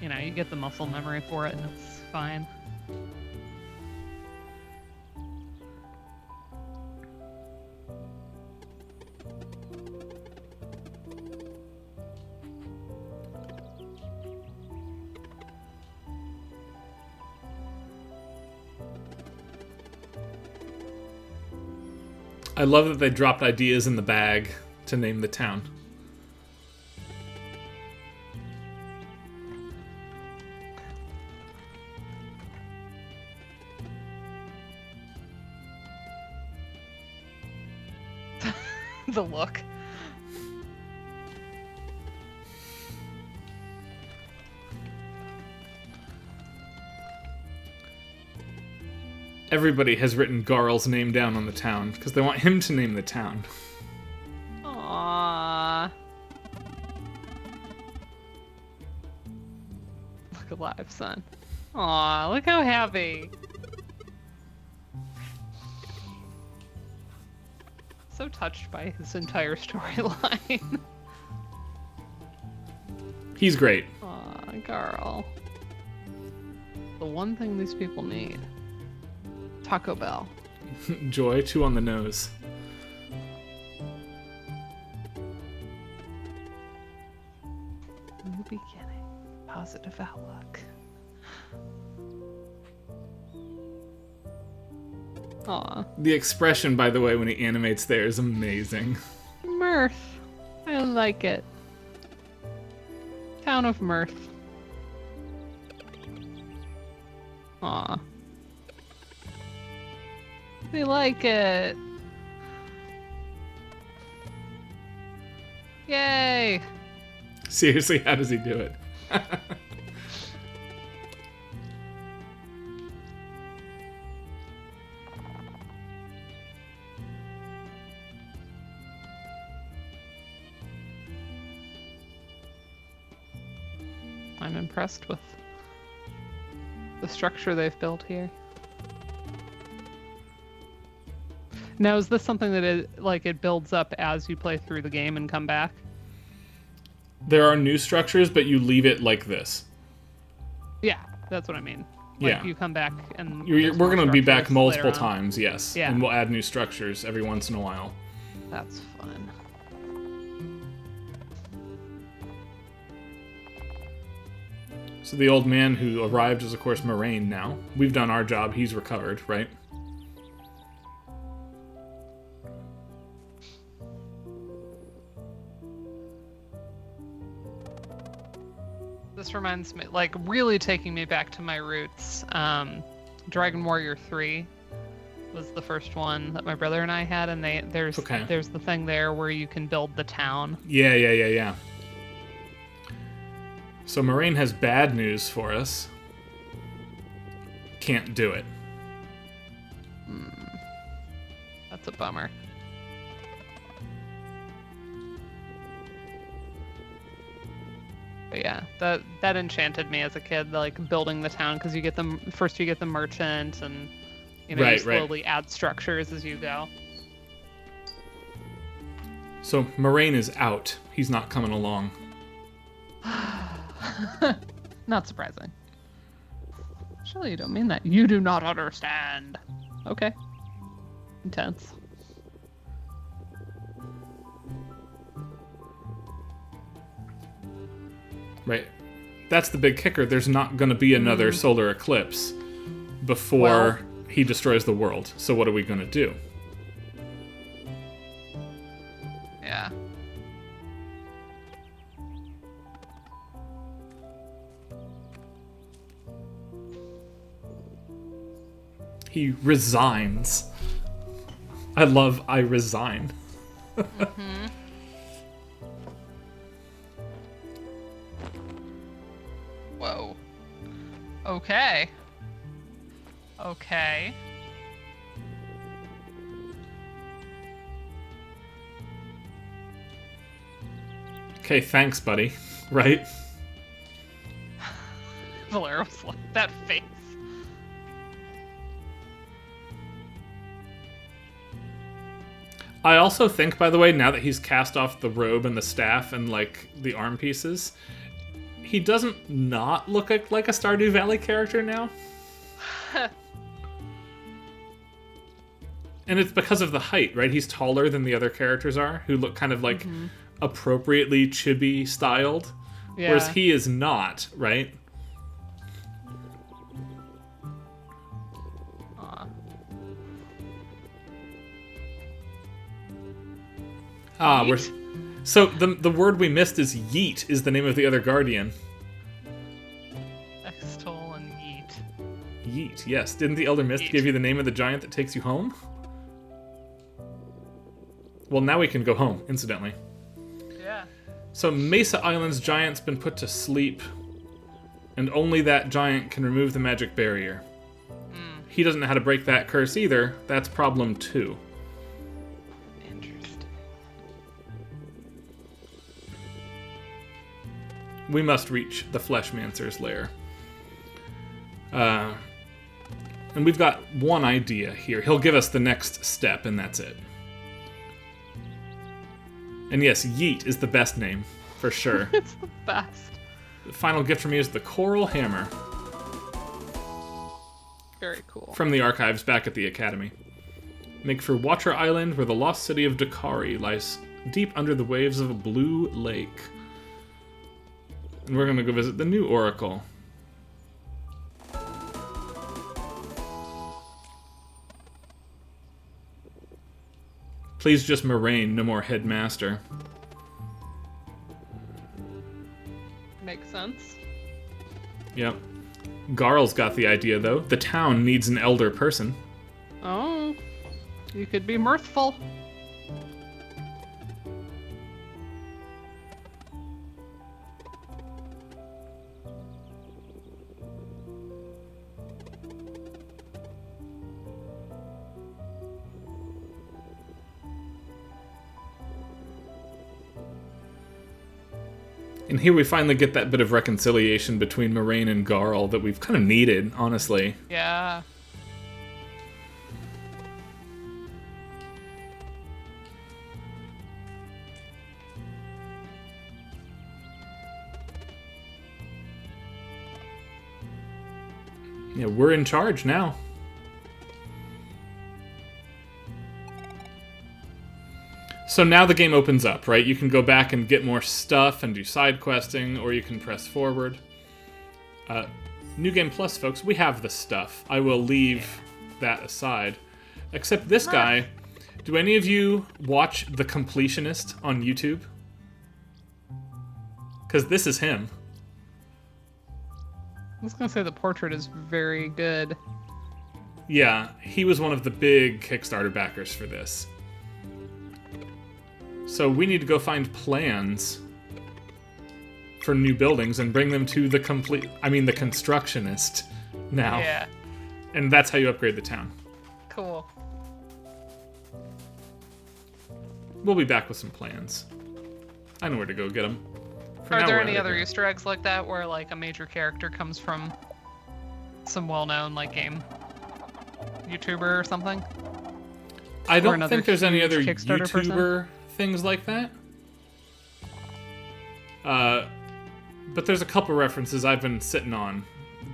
you know, you get the muscle memory for it, and it's fine. I love that they dropped ideas in the bag to name the town. The look. Everybody has written Garl's name down on the town because they want him to name the town. Aww. Look alive, son. Aw, look how happy. So touched by his entire storyline. He's great. Aw, girl. The one thing these people need. Taco Bell. Joy, 2 on the nose. In the beginning, positive outlook. Aw. The expression, by the way, when he animates there is amazing. Mirth. I like it. Town of Mirth. Aw. We like it. Yay! Seriously, how does he do it? I'm impressed with the structure they've built here. Now, is this something that it builds up as you play through the game and come back? There are new structures, but you leave it like this. Yeah, that's what I mean. Like, Yeah. you come back and We're there's more going to be back structures multiple later on. times, yes. Yeah. And we'll add new structures every once in a while. That's fun. So the old man who arrived is, of course, Moraine now. We've done our job. He's recovered, right? This reminds me, like, really taking me back to my roots. Dragon Warrior 3 was the first one that my brother and I had, and there's the thing there where you can build the town. Yeah. So Moraine has bad news for us. Can't do it. That's a bummer. But yeah, that enchanted me as a kid, like building the town, because you get the merchant, and you know, you slowly add structures as you go. So Moraine is out. He's not coming along. Not surprising. Surely you don't mean that. You do not understand. Okay. Intense. Right. That's the big kicker. There's not going to be another solar eclipse before he destroys the world. So what are we going to do? Yeah. He resigns. I resign. Mm-hmm. Whoa. Okay. Okay. Okay, thanks, buddy. Right? Valero's like, that face. I also think, by the way, now that he's cast off the robe and the staff and, like, the arm pieces, he doesn't not look like a Stardew Valley character now. And it's because of the height, right? He's taller than the other characters are, who look kind of, like, appropriately chibi styled. Yeah. Whereas he is not, right? So the word we missed is Yeet is the name of the other guardian. Extol and Yeet. Yeet, yes. Didn't the Elder Mist give you the name of the giant that takes you home? Well, now we can go home, incidentally. Yeah. So Mesa Island's giant's been put to sleep, and only that giant can remove the magic barrier. He doesn't know how to break that curse either. That's problem 2. We must reach the Fleshmancer's lair. And we've got one idea here. He'll give us the next step, and that's it. And yes, Yeet is the best name, for sure. It's the best. The final gift for me is the Coral Hammer. Very cool. From the archives back at the Academy. Make for Watcher Island, where the lost city of Dakari lies deep under the waves of a blue lake. And we're going to go visit the new Oracle. Please just Moraine, no more headmaster. Makes sense. Yep. Garl's got the idea, though. The town needs an elder person. Oh. You could be mirthful. And here we finally get that bit of reconciliation between Moraine and Garl that we've kind of needed, honestly. Yeah. Yeah, we're in charge now. So now the game opens up, right? You can go back and get more stuff and do side questing, or you can press forward. New Game Plus, folks, we have the stuff. I will leave that aside. Except this guy, do any of you watch The Completionist on YouTube? Because this is him. I was going to say the portrait is very good. Yeah, he was one of the big Kickstarter backers for this. So we need to go find plans for new buildings and bring them to the constructionist now. Yeah. And that's how you upgrade the town. Cool. We'll be back with some plans. I know where to go get them. Are there any other Easter eggs like that where like a major character comes from some well-known like game YouTuber or something? I don't think there's any other Kickstarter YouTuber things like that. But there's a couple references I've been sitting on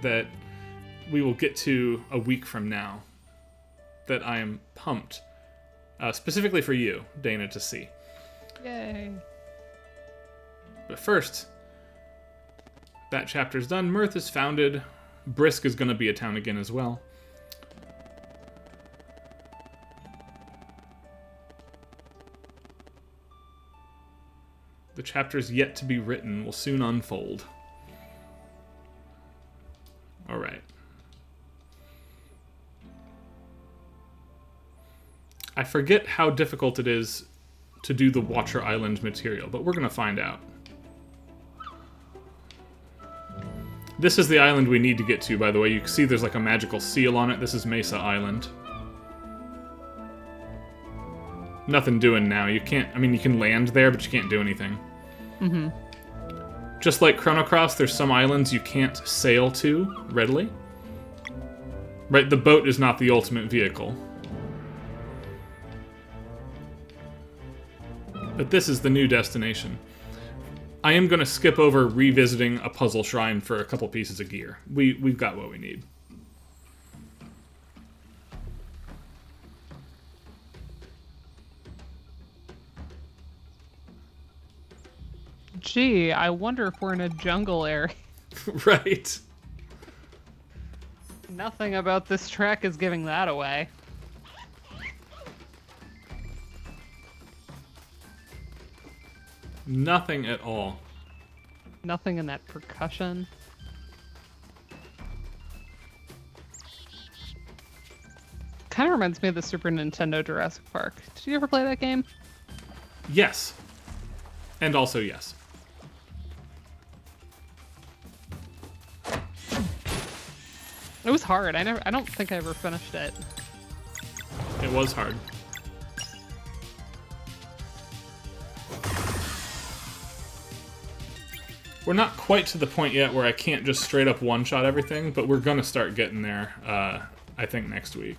that we will get to a week from now that I am pumped, specifically for you, Dana, to see. Yay. But first, that chapter's done. Mirth is founded. Brisk is going to be a town again as well. The chapters yet to be written will soon unfold. All right. I forget how difficult it is to do the Watcher Island material, but we're going to find out. This is the island we need to get to, by the way. You can see there's like a magical seal on it. This is Mesa Island. Nothing doing now. You can't, I mean, you can land there, but you can't do anything. Mm-hmm. Just like Chrono Cross, there's some islands you can't sail to readily. Right, the boat is not the ultimate vehicle. But this is the new destination. I am going to skip over revisiting a puzzle shrine for a couple pieces of gear. We've got what we need. Gee, I wonder if we're in a jungle area. Right. Nothing about this track is giving that away. Nothing at all. Nothing in that percussion. Kind of reminds me of the Super Nintendo Jurassic Park. Did you ever play that game? Yes. And also yes. It was hard. I don't think I ever finished it. It was hard. We're not quite to the point yet where I can't just straight up one-shot everything, but we're gonna start getting there, I think, next week.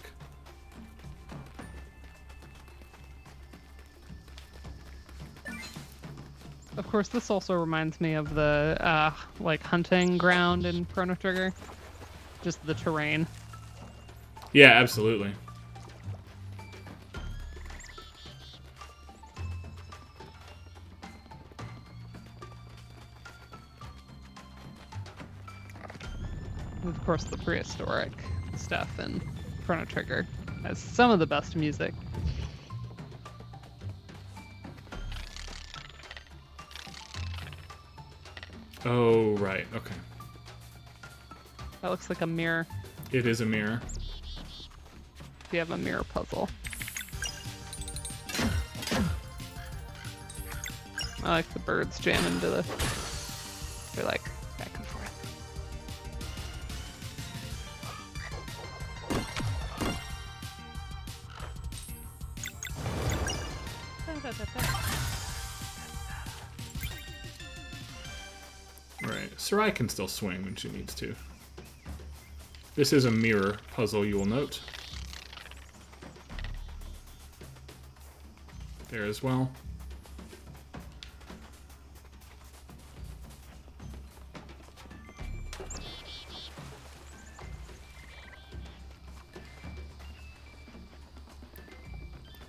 Of course, this also reminds me of the, like, hunting ground in Chrono Trigger. Just the terrain. Yeah, absolutely. Of course, the prehistoric stuff in Chrono Trigger has some of the best music. Oh, right. Okay. That looks like a mirror. It is a mirror. If you have a mirror puzzle. I like the birds jamming into the... They're like back and forth. Right. Sarai can still swing when she needs to. This is a mirror puzzle, you will note. There as well.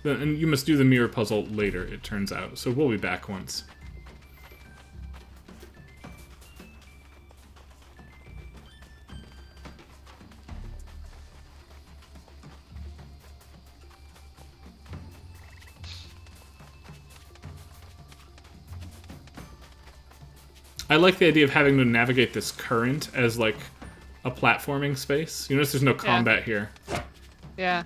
And you must do the mirror puzzle later, it turns out. So we'll be back once. I like the idea of having to navigate this current as, like, a platforming space. You notice there's no combat here. Yeah.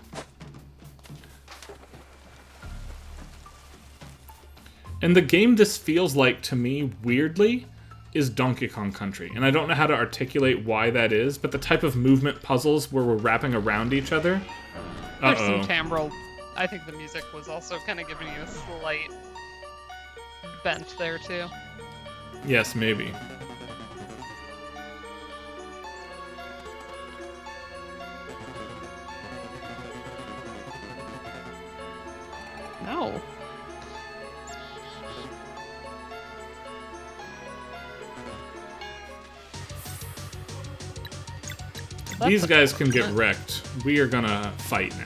And the game this feels like, to me, weirdly, is Donkey Kong Country. And I don't know how to articulate why that is, but the type of movement puzzles where we're wrapping around each other... There's some timbral. I think the music was also kind of giving you a slight bent there, too. Yes, maybe. No. These guys can get wrecked. We are gonna fight now.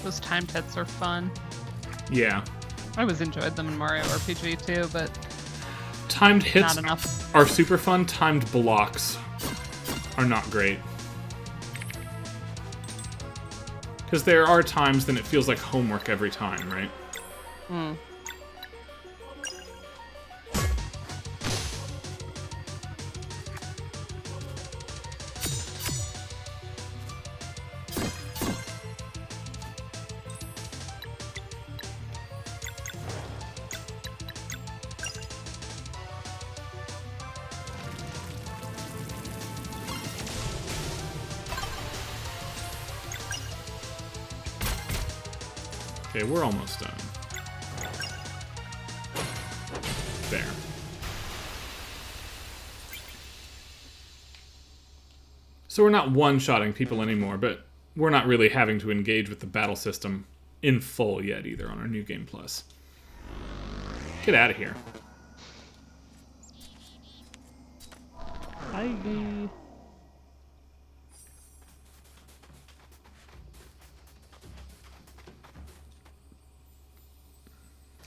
Those timed hits are fun. Yeah. I always enjoyed them in Mario RPG too, but timed hits not enough. Are super fun. Timed blocks are not great. Because there are times then it feels like homework every time, right? Hmm. Okay, we're almost done. There. So we're not one-shotting people anymore, but we're not really having to engage with the battle system in full yet either on our New Game Plus. Get out of here. Hi.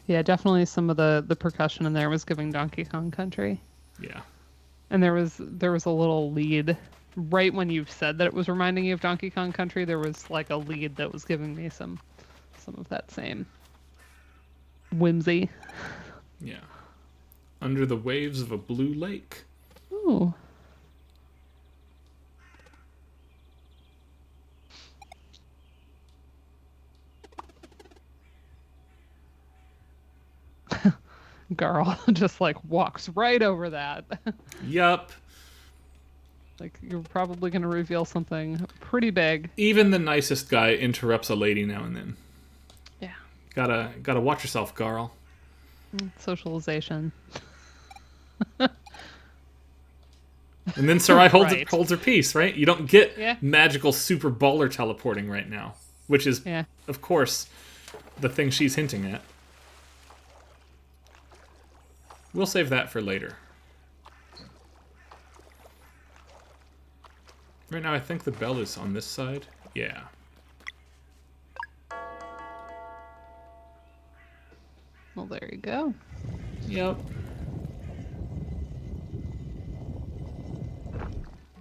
Yeah, definitely some of the percussion in there was giving Donkey Kong Country. Yeah. And there was a little lead right when you said that it was reminding you of Donkey Kong Country. There was like a lead that was giving me some of that same whimsy. Yeah. Under the waves of a blue lake. Ooh. Girl just like walks right over that. Yup. Like you're probably going to reveal something pretty big. Even the nicest guy interrupts a lady now and then. Yeah. Gotta watch yourself, Garl. Socialization. And then Sarai Right. holds her peace, right? You don't get Yeah. magical super baller teleporting right now, which is, of course, the thing she's hinting at. We'll save that for later. Right now, I think the bell is on this side. Yeah. Well, there you go. Yep.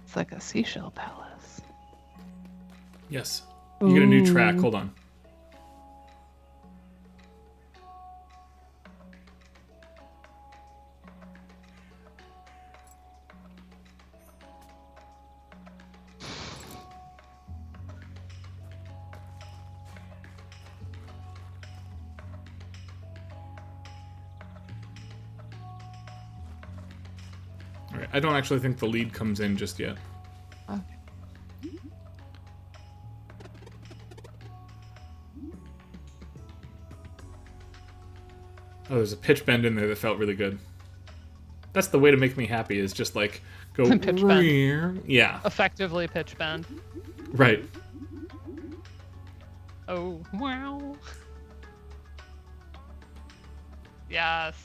It's like a seashell palace. Yes. You get a new track. Ooh. Hold on. All right. I don't actually think the lead comes in just yet. Okay. Oh, there's a pitch bend in there that felt really good. That's the way to make me happy, is just like go Pitch bend. Yeah. Effectively pitch bend. Right. Oh, wow. Yes.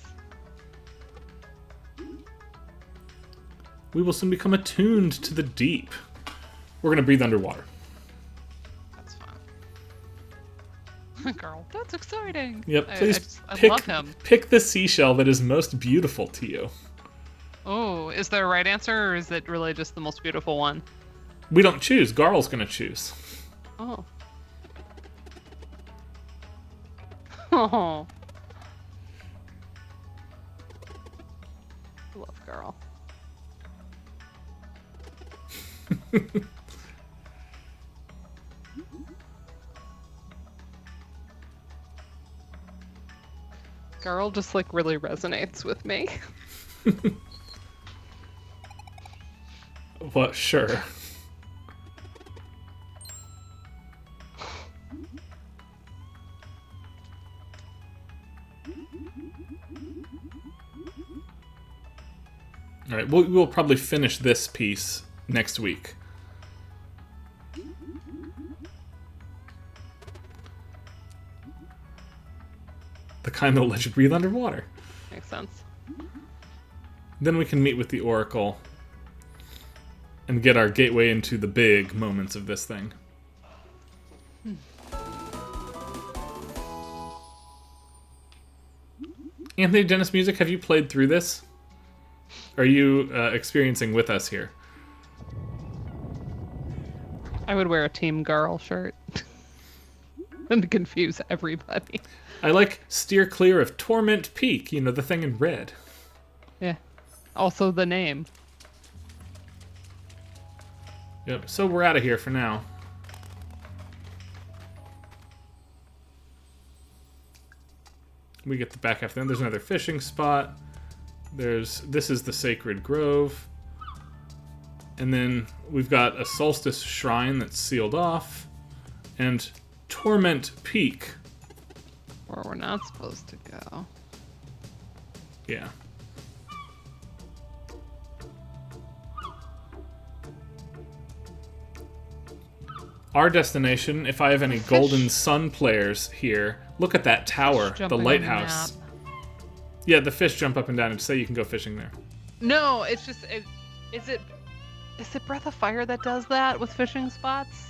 We will soon become attuned to the deep. We're gonna breathe underwater. That's fun. Girl, that's exciting. Yep. Please I love him. pick the seashell that is most beautiful to you. Oh, is there a right answer, or is it really just the most beautiful one? We don't choose. Garl's gonna choose. Oh. Oh. I love girl. Girl just like really resonates with me. Well, sure. All right, we'll probably finish this piece next week. The kind that'll let you breathe underwater. Makes sense. Then we can meet with the Oracle and get our gateway into the big moments of this thing. Anthony Dennis Music, have you played through this? Are you experiencing with us here? I would wear a Team Girl shirt. and confuse everybody. I like steer clear of Torment Peak, the thing in red. Yeah. Also the name. Yep, so we're out of here for now. We get the back half then. There's another fishing spot. This is the Sacred Grove. And then we've got a Solstice Shrine that's sealed off. And Torment Peak. Where we're not supposed to go. Yeah. Our destination, if I have any Golden Sun players here, look at that tower, the lighthouse. Yeah, the fish jump up and down and say you can go fishing there. No, it's just, is it Breath of Fire that does that with fishing spots?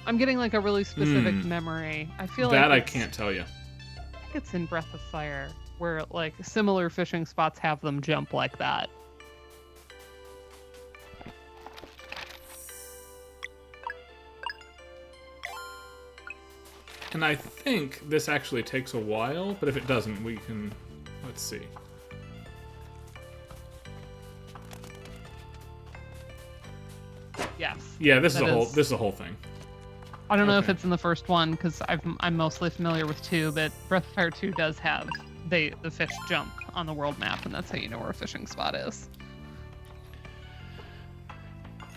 I'm getting like a really specific memory. I feel like that I can't tell you. I think it's in Breath of Fire where like similar fishing spots have them jump like that. And I think this actually takes a while, but if it doesn't, we can... Let's see. Yes. Yeah, this is a whole thing. I don't know if it's in the first one because I'm mostly familiar with 2, but Breath of Fire 2 does have the fish jump on the world map, and that's how you know where a fishing spot is.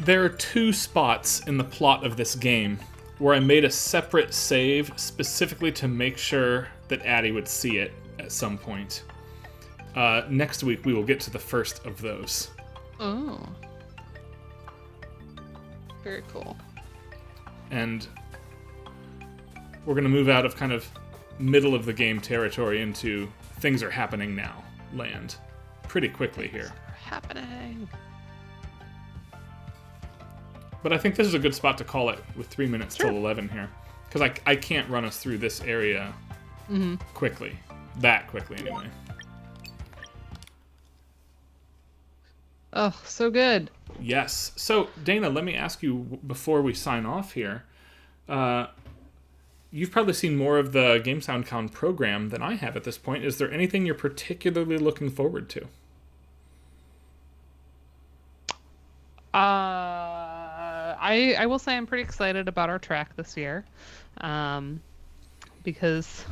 There are 2 spots in the plot of this game where I made a separate save specifically to make sure that Addie would see it at some point. Next week, we will get to the first of those. Oh. Very cool. And we're going to move out of kind of middle of the game territory into things are happening now land pretty quickly here. Happening. But I think this is a good spot to call it with 3 minutes till 11 here. Because I can't run us through this area quickly. That quickly, anyway. Oh, so good. Yes. So, Dana, let me ask you before we sign off here. You've probably seen more of the Game Sound Con program than I have at this point. Is there anything you're particularly looking forward to? I will say I'm pretty excited about our track this year, because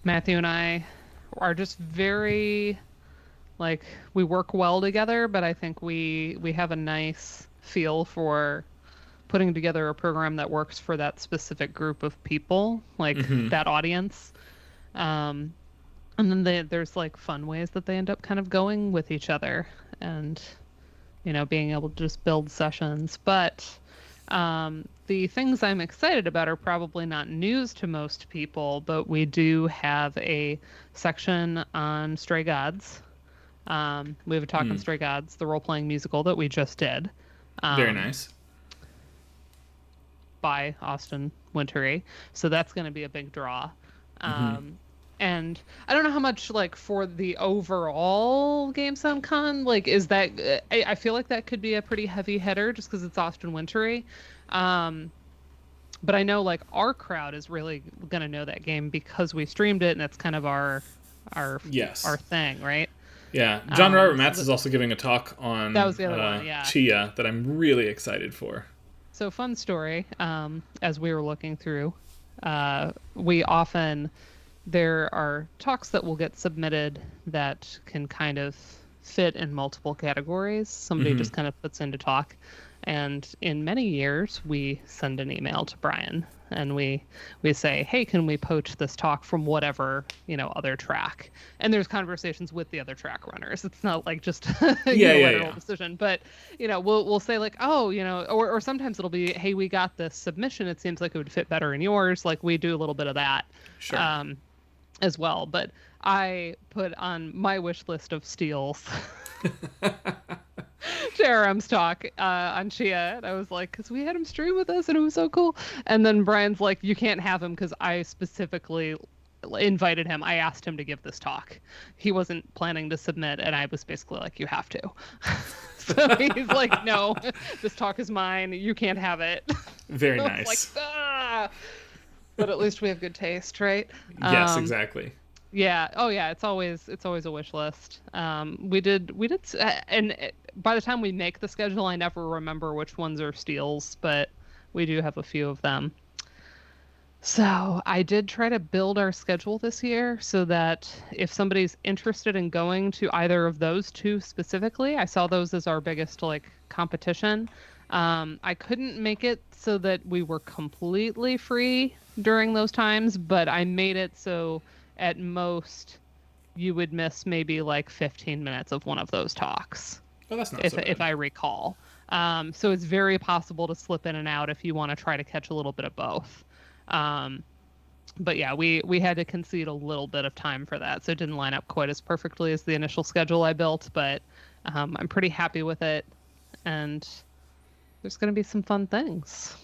Matthew and I are just very, like, we work well together, but I think we have a nice feel for putting together a program that works for that specific group of people, like that audience. And then there's like fun ways that they end up kind of going with each other and, being able to just build sessions. But the things I'm excited about are probably not news to most people, but we do have a section on Stray Gods. We have a talk on Stray Gods, the role-playing musical that we just did. Very nice. By Austin Wintory. So that's going to be a big draw. And I don't know how much, like, for the overall Game Sound Con, like, is that... I feel like that could be a pretty heavy hitter just because it's Austin Wintory. But I know, like, our crowd is really going to know that game because we streamed it, and it's kind of our thing, right? Yeah. John Robert Matz is also giving a talk on that was the other one, yeah. Chia that I'm really excited for. So, fun story, as we were looking through, there are talks that will get submitted that can kind of fit in multiple categories. Somebody just kind of puts in to talk. And in many years, we send an email to Brian and we say, hey, can we poach this talk from whatever, other track? And there's conversations with the other track runners. It's not like just a unilateral decision, but, we'll say like, oh, or sometimes it'll be, hey, we got this submission. It seems like it would fit better in yours. Like we do a little bit of that. Sure. As well. But I put on my wish list of steals JRM's talk on Chia, and I was like, because we had him stream with us and it was so cool. And then Brian's like, you can't have him because I specifically invited him. I asked him to give this talk. He wasn't planning to submit, and I was basically like, you have to. So he's like, no, this talk is mine. You can't have it. Very nice. Like, ah. But at least we have good taste, right? Yes, exactly. Yeah. Oh, yeah. It's always a wish list. And by the time we make the schedule, I never remember which ones are steals, but we do have a few of them. So I did try to build our schedule this year so that if somebody's interested in going to either of those two specifically, I saw those as our biggest like competition. I couldn't make it so that we were completely free during those times, but I made it so at most you would miss maybe like 15 minutes of one of those talks, Oh, that's not if so if bad. I recall. So it's very possible to slip in and out if you want to try to catch a little bit of both. Um, but yeah, we had to concede a little bit of time for that, so it didn't line up quite as perfectly as the initial schedule I built. But I'm pretty happy with it, and there's going to be some fun things.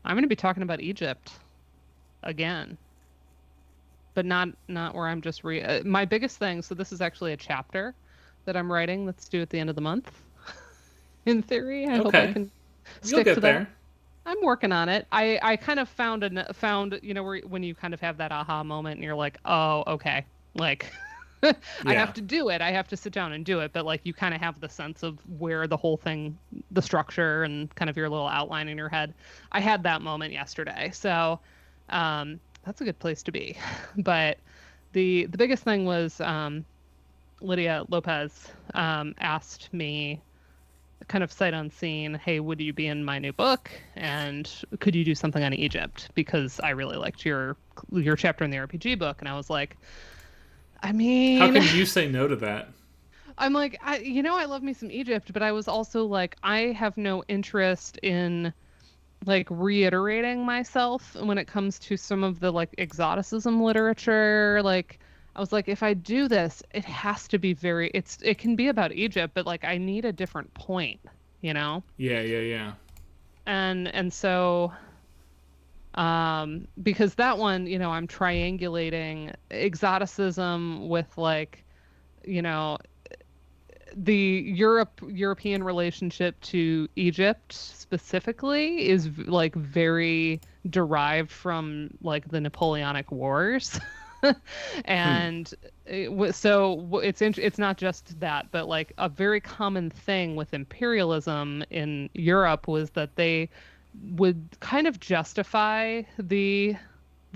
I'm going to be talking about Egypt again, but not where I'm just my biggest thing. So this is actually a chapter that I'm writing that's due at the end of the month. In theory, I hope I Okay. can You'll stick to get that. there. I'm working on it. I kind of found where, when you kind of have that aha moment and you're like, oh, okay, like I Yeah. have to do it. I have to sit down and do it. But like you kind of have the sense of where the whole thing, the structure, and kind of your little outline in your head. I had that moment yesterday, so that's a good place to be. But the biggest thing was Lydia Lopez asked me kind of sight unseen, hey, would you be in my new book? And could you do something on Egypt? Because I really liked your chapter in the RPG book. And I was like, I How mean, can you say no to that? I'm like, I love me some Egypt, but I was also like, I have no interest in like reiterating myself when it comes to some of the like exoticism literature. Like, I was like, if I do this, it has to be it can be about Egypt, but like I need a different point, you know? Yeah, yeah, yeah. And so because that one, I'm triangulating exoticism with like, you know, the European relationship to Egypt specifically is like very derived from like the Napoleonic Wars. Hmm. And it's not just that, but like a very common thing with imperialism in Europe was that they would kind of justify the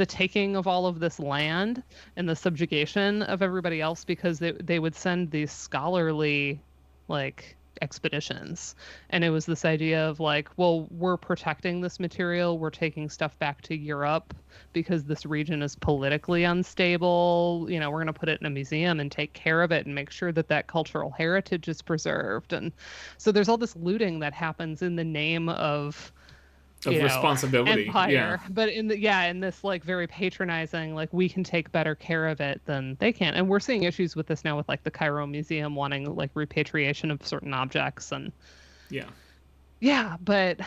taking of all of this land and the subjugation of everybody else because they would send these scholarly like expeditions, and it was this idea of like, well, we're protecting this material, we're taking stuff back to Europe because this region is politically unstable, we're going to put it in a museum and take care of it and make sure that that cultural heritage is preserved. And so there's all this looting that happens in the name of Of responsibility. Yeah. empire, but in this like very patronizing, like we can take better care of it than they can. And we're seeing issues with this now with like the Cairo Museum wanting like repatriation of certain objects. And Yeah. yeah, but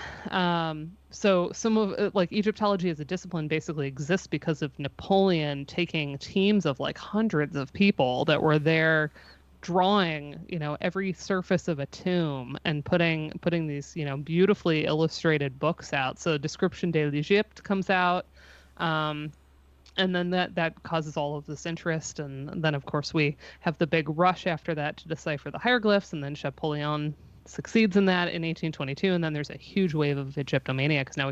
so some of like Egyptology as a discipline basically exists because of Napoleon taking teams of like hundreds of people that were there drawing, every surface of a tomb and putting these, beautifully illustrated books out. So Description de l'Egypte comes out. And then that causes all of this interest. And then of course we have the big rush after that to decipher the hieroglyphs, and then Champollion succeeds in that in 1822, and then there's a huge wave of Egyptomania because now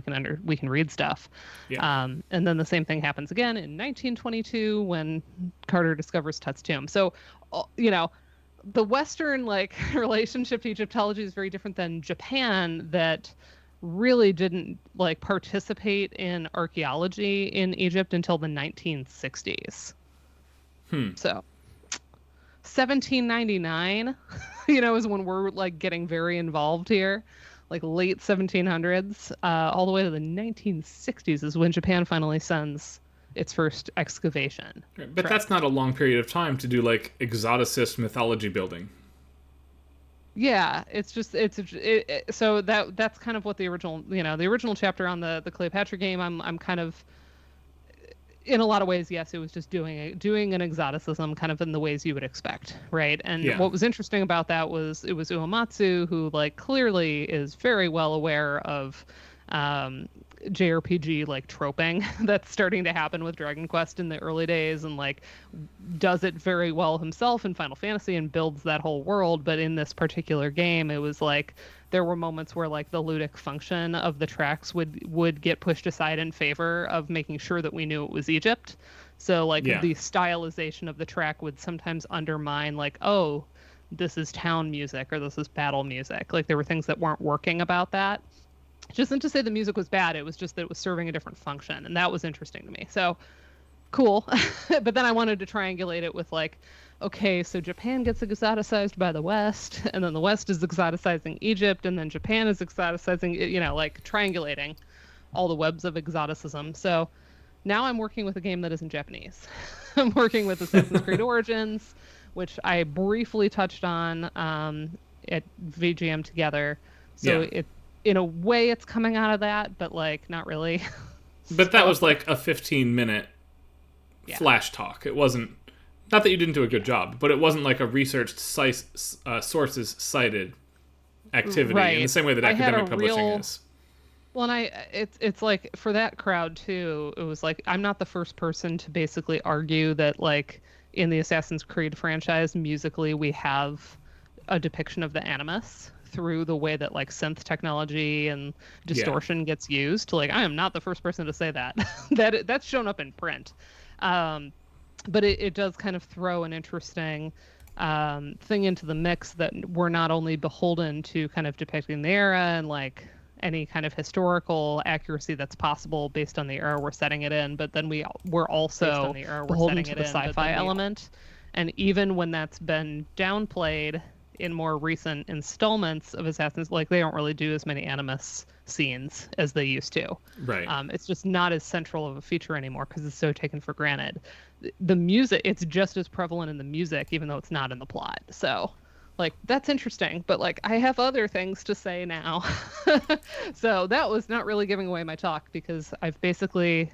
we can read stuff. Yeah. And then the same thing happens again in 1922 when Carter discovers Tut's tomb. So the Western like relationship to Egyptology is very different than Japan, that really didn't like participate in archaeology in Egypt until the 1960s. Hmm. So 1799, is when we're like getting very involved here, like late 1700s, all the way to the 1960s is when Japan finally sends its first excavation. But that's not a long period of time to do like exoticist mythology building. Yeah, it's just so that's kind of what the original chapter on the Cleopatra game. I'm kind of, in a lot of ways, yes, it was just doing an exoticism kind of in the ways you would expect, right? And Yeah. what was interesting about that was it was Uematsu, who like clearly is very well aware of JRPG like troping that's starting to happen with Dragon Quest in the early days, and like does it very well himself in Final Fantasy and builds that whole world. But in this particular game, it was like there were moments where like the ludic function of the tracks would get pushed aside in favor of making sure that we knew it was Egypt. So like Yeah. the stylization of the track would sometimes undermine like, oh, this is town music or this is battle music. Like there were things that weren't working about that. It isn't to say the music was bad, it was just that it was serving a different function, and that was interesting to me. So cool. But then I wanted to triangulate it with like, okay, so Japan gets exoticized by the West, and then the West is exoticizing Egypt, and then Japan is exoticizing, you know, like triangulating all the webs of exoticism. So now I'm working with a game that isn't Japanese. I'm working with Assassin's Creed Origins, which I briefly touched on at VGM together. So it, in a way, it's coming out of that, but like not really. But that was like a 15-minute flash talk. It wasn't, not that you didn't do a good job, but it wasn't like a researched sources cited activity in the same way that academic publishing is. Well, and it's like for that crowd too, it was like I'm not the first person to basically argue that like in the Assassin's Creed franchise, musically we have a depiction of the Animus through the way that like synth technology and distortion gets used. Like I am not the first person to say that. That's shown up in print. But it does kind of throw an interesting thing into the mix that we're not only beholden to kind of depicting the era and like any kind of historical accuracy that's possible based on the era we're setting it in, but then we're also beholden to the sci-fi element. And even when that's been downplayed in more recent installments of Assassin's, like they don't really do as many Animus scenes as they used to. Right. It's just not as central of a feature anymore because it's so taken for granted. The music, it's just as prevalent in the music, even though it's not in the plot. So, like, that's interesting. But, like, I have other things to say now. So that was not really giving away my talk because I've basically,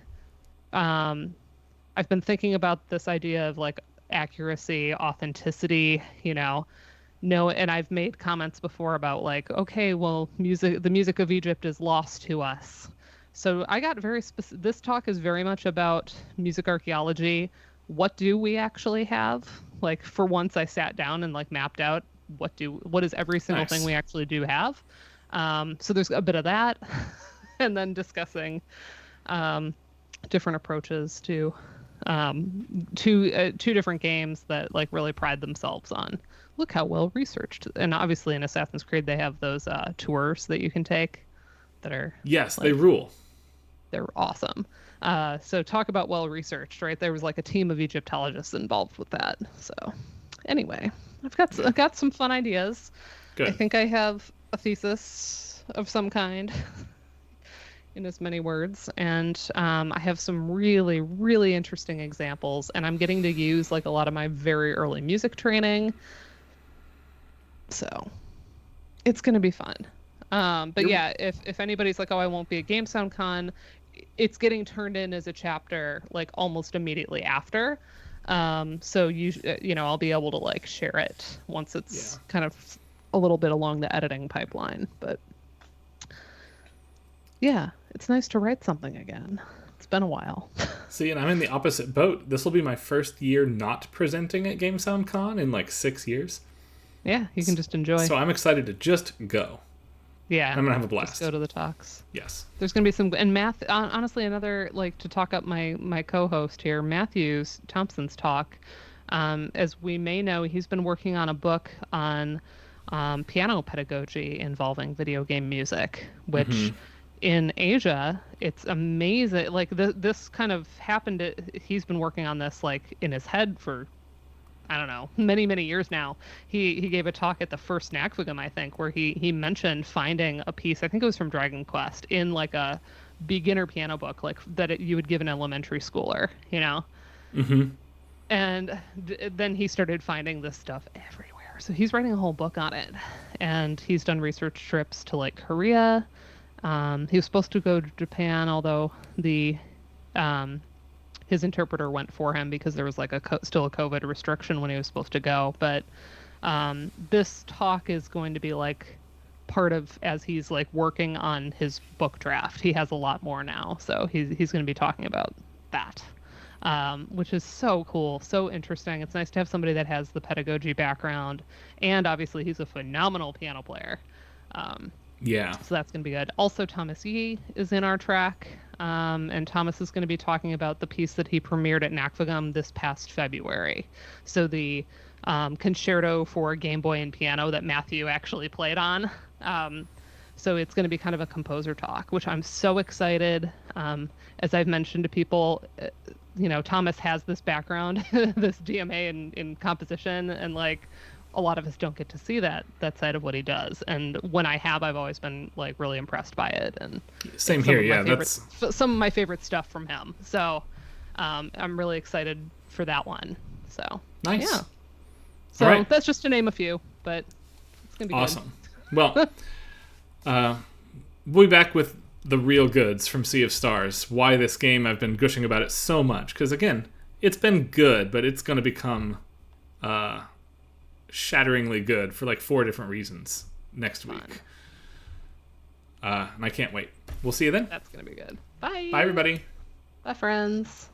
I've been thinking about this idea of, like, accuracy, authenticity, you know. No, and I've made comments before about like, okay, well, the music of Egypt is lost to us. So I got very specific. This talk is very much about music archaeology. What do we actually have? Like for once, I sat down and like mapped out what is every single thing we actually do have. So there's a bit of that, and then discussing different approaches to two different games that like really pride themselves on look how well researched. And obviously in Assassin's Creed they have those tours that you can take that are like, they rule. They're awesome. So talk about well researched, right? There was like a team of Egyptologists involved with that. So anyway, I've got some fun ideas. Good. I think I have a thesis of some kind in as many words, and I have some really, really interesting examples, and I'm getting to use like a lot of my very early music training, so it's going to be fun. But yeah, if anybody's like, oh, I won't be at Game Sound Con, it's getting turned in as a chapter like almost immediately after, so you know, I'll be able to like share it once it's kind of a little bit along the editing pipeline. But yeah, it's nice to write something again. It's been a while. See, and I'm in the opposite boat. This will be my first year not presenting at Game Sound Con in like 6 years. Yeah, you can just enjoy. So I'm excited to just go. Yeah. I'm going to have a blast. Just go to the talks. Yes. There's going to be some, and honestly, another, like, to talk up my co-host here, Matthew Thompson's talk. As we may know, he's been working on a book on piano pedagogy involving video game music, which in Asia, it's amazing. Like, this kind of happened, he's been working on this, like, in his head for, I don't know, many, many years now. He gave a talk at the first NACFGM, I think, where he mentioned finding a piece, I think it was from Dragon Quest, in like a beginner piano book, like that you would give an elementary schooler, you know? And then he started finding this stuff everywhere. So he's writing a whole book on it. And he's done research trips to like Korea. He was supposed to go to Japan, although his interpreter went for him because there was like still a COVID restriction when he was supposed to go. But this talk is going to be like part of as he's like working on his book draft. He has a lot more now, so he's going to be talking about that, which is so cool, so interesting. It's nice to have somebody that has the pedagogy background, and obviously he's a phenomenal piano player. Yeah. So that's going to be good. Also, Thomas Yee is in our track, and Thomas is going to be talking about the piece that he premiered at NACFAGM this past February. So the concerto for Game Boy and piano that Matthew actually played on. So it's going to be kind of a composer talk, which I'm so excited. As I've mentioned to people, Thomas has this background, this DMA in composition, and like a lot of us don't get to see that side of what he does. And when I have, I've always been like really impressed by it. And same here. Yeah, that's some of my favorite stuff from him. So I'm really excited for that one. So nice. Yeah. So that's just to name a few, but it's gonna be awesome. Good. Well, we'll be back with the real goods from Sea of Stars. Why this game? I've been gushing about it so much because again, it's been good, but it's going to become shatteringly good for like 4 different reasons next week. And I can't wait. We'll see you then. That's gonna be good. Bye. Bye, everybody. Bye, friends.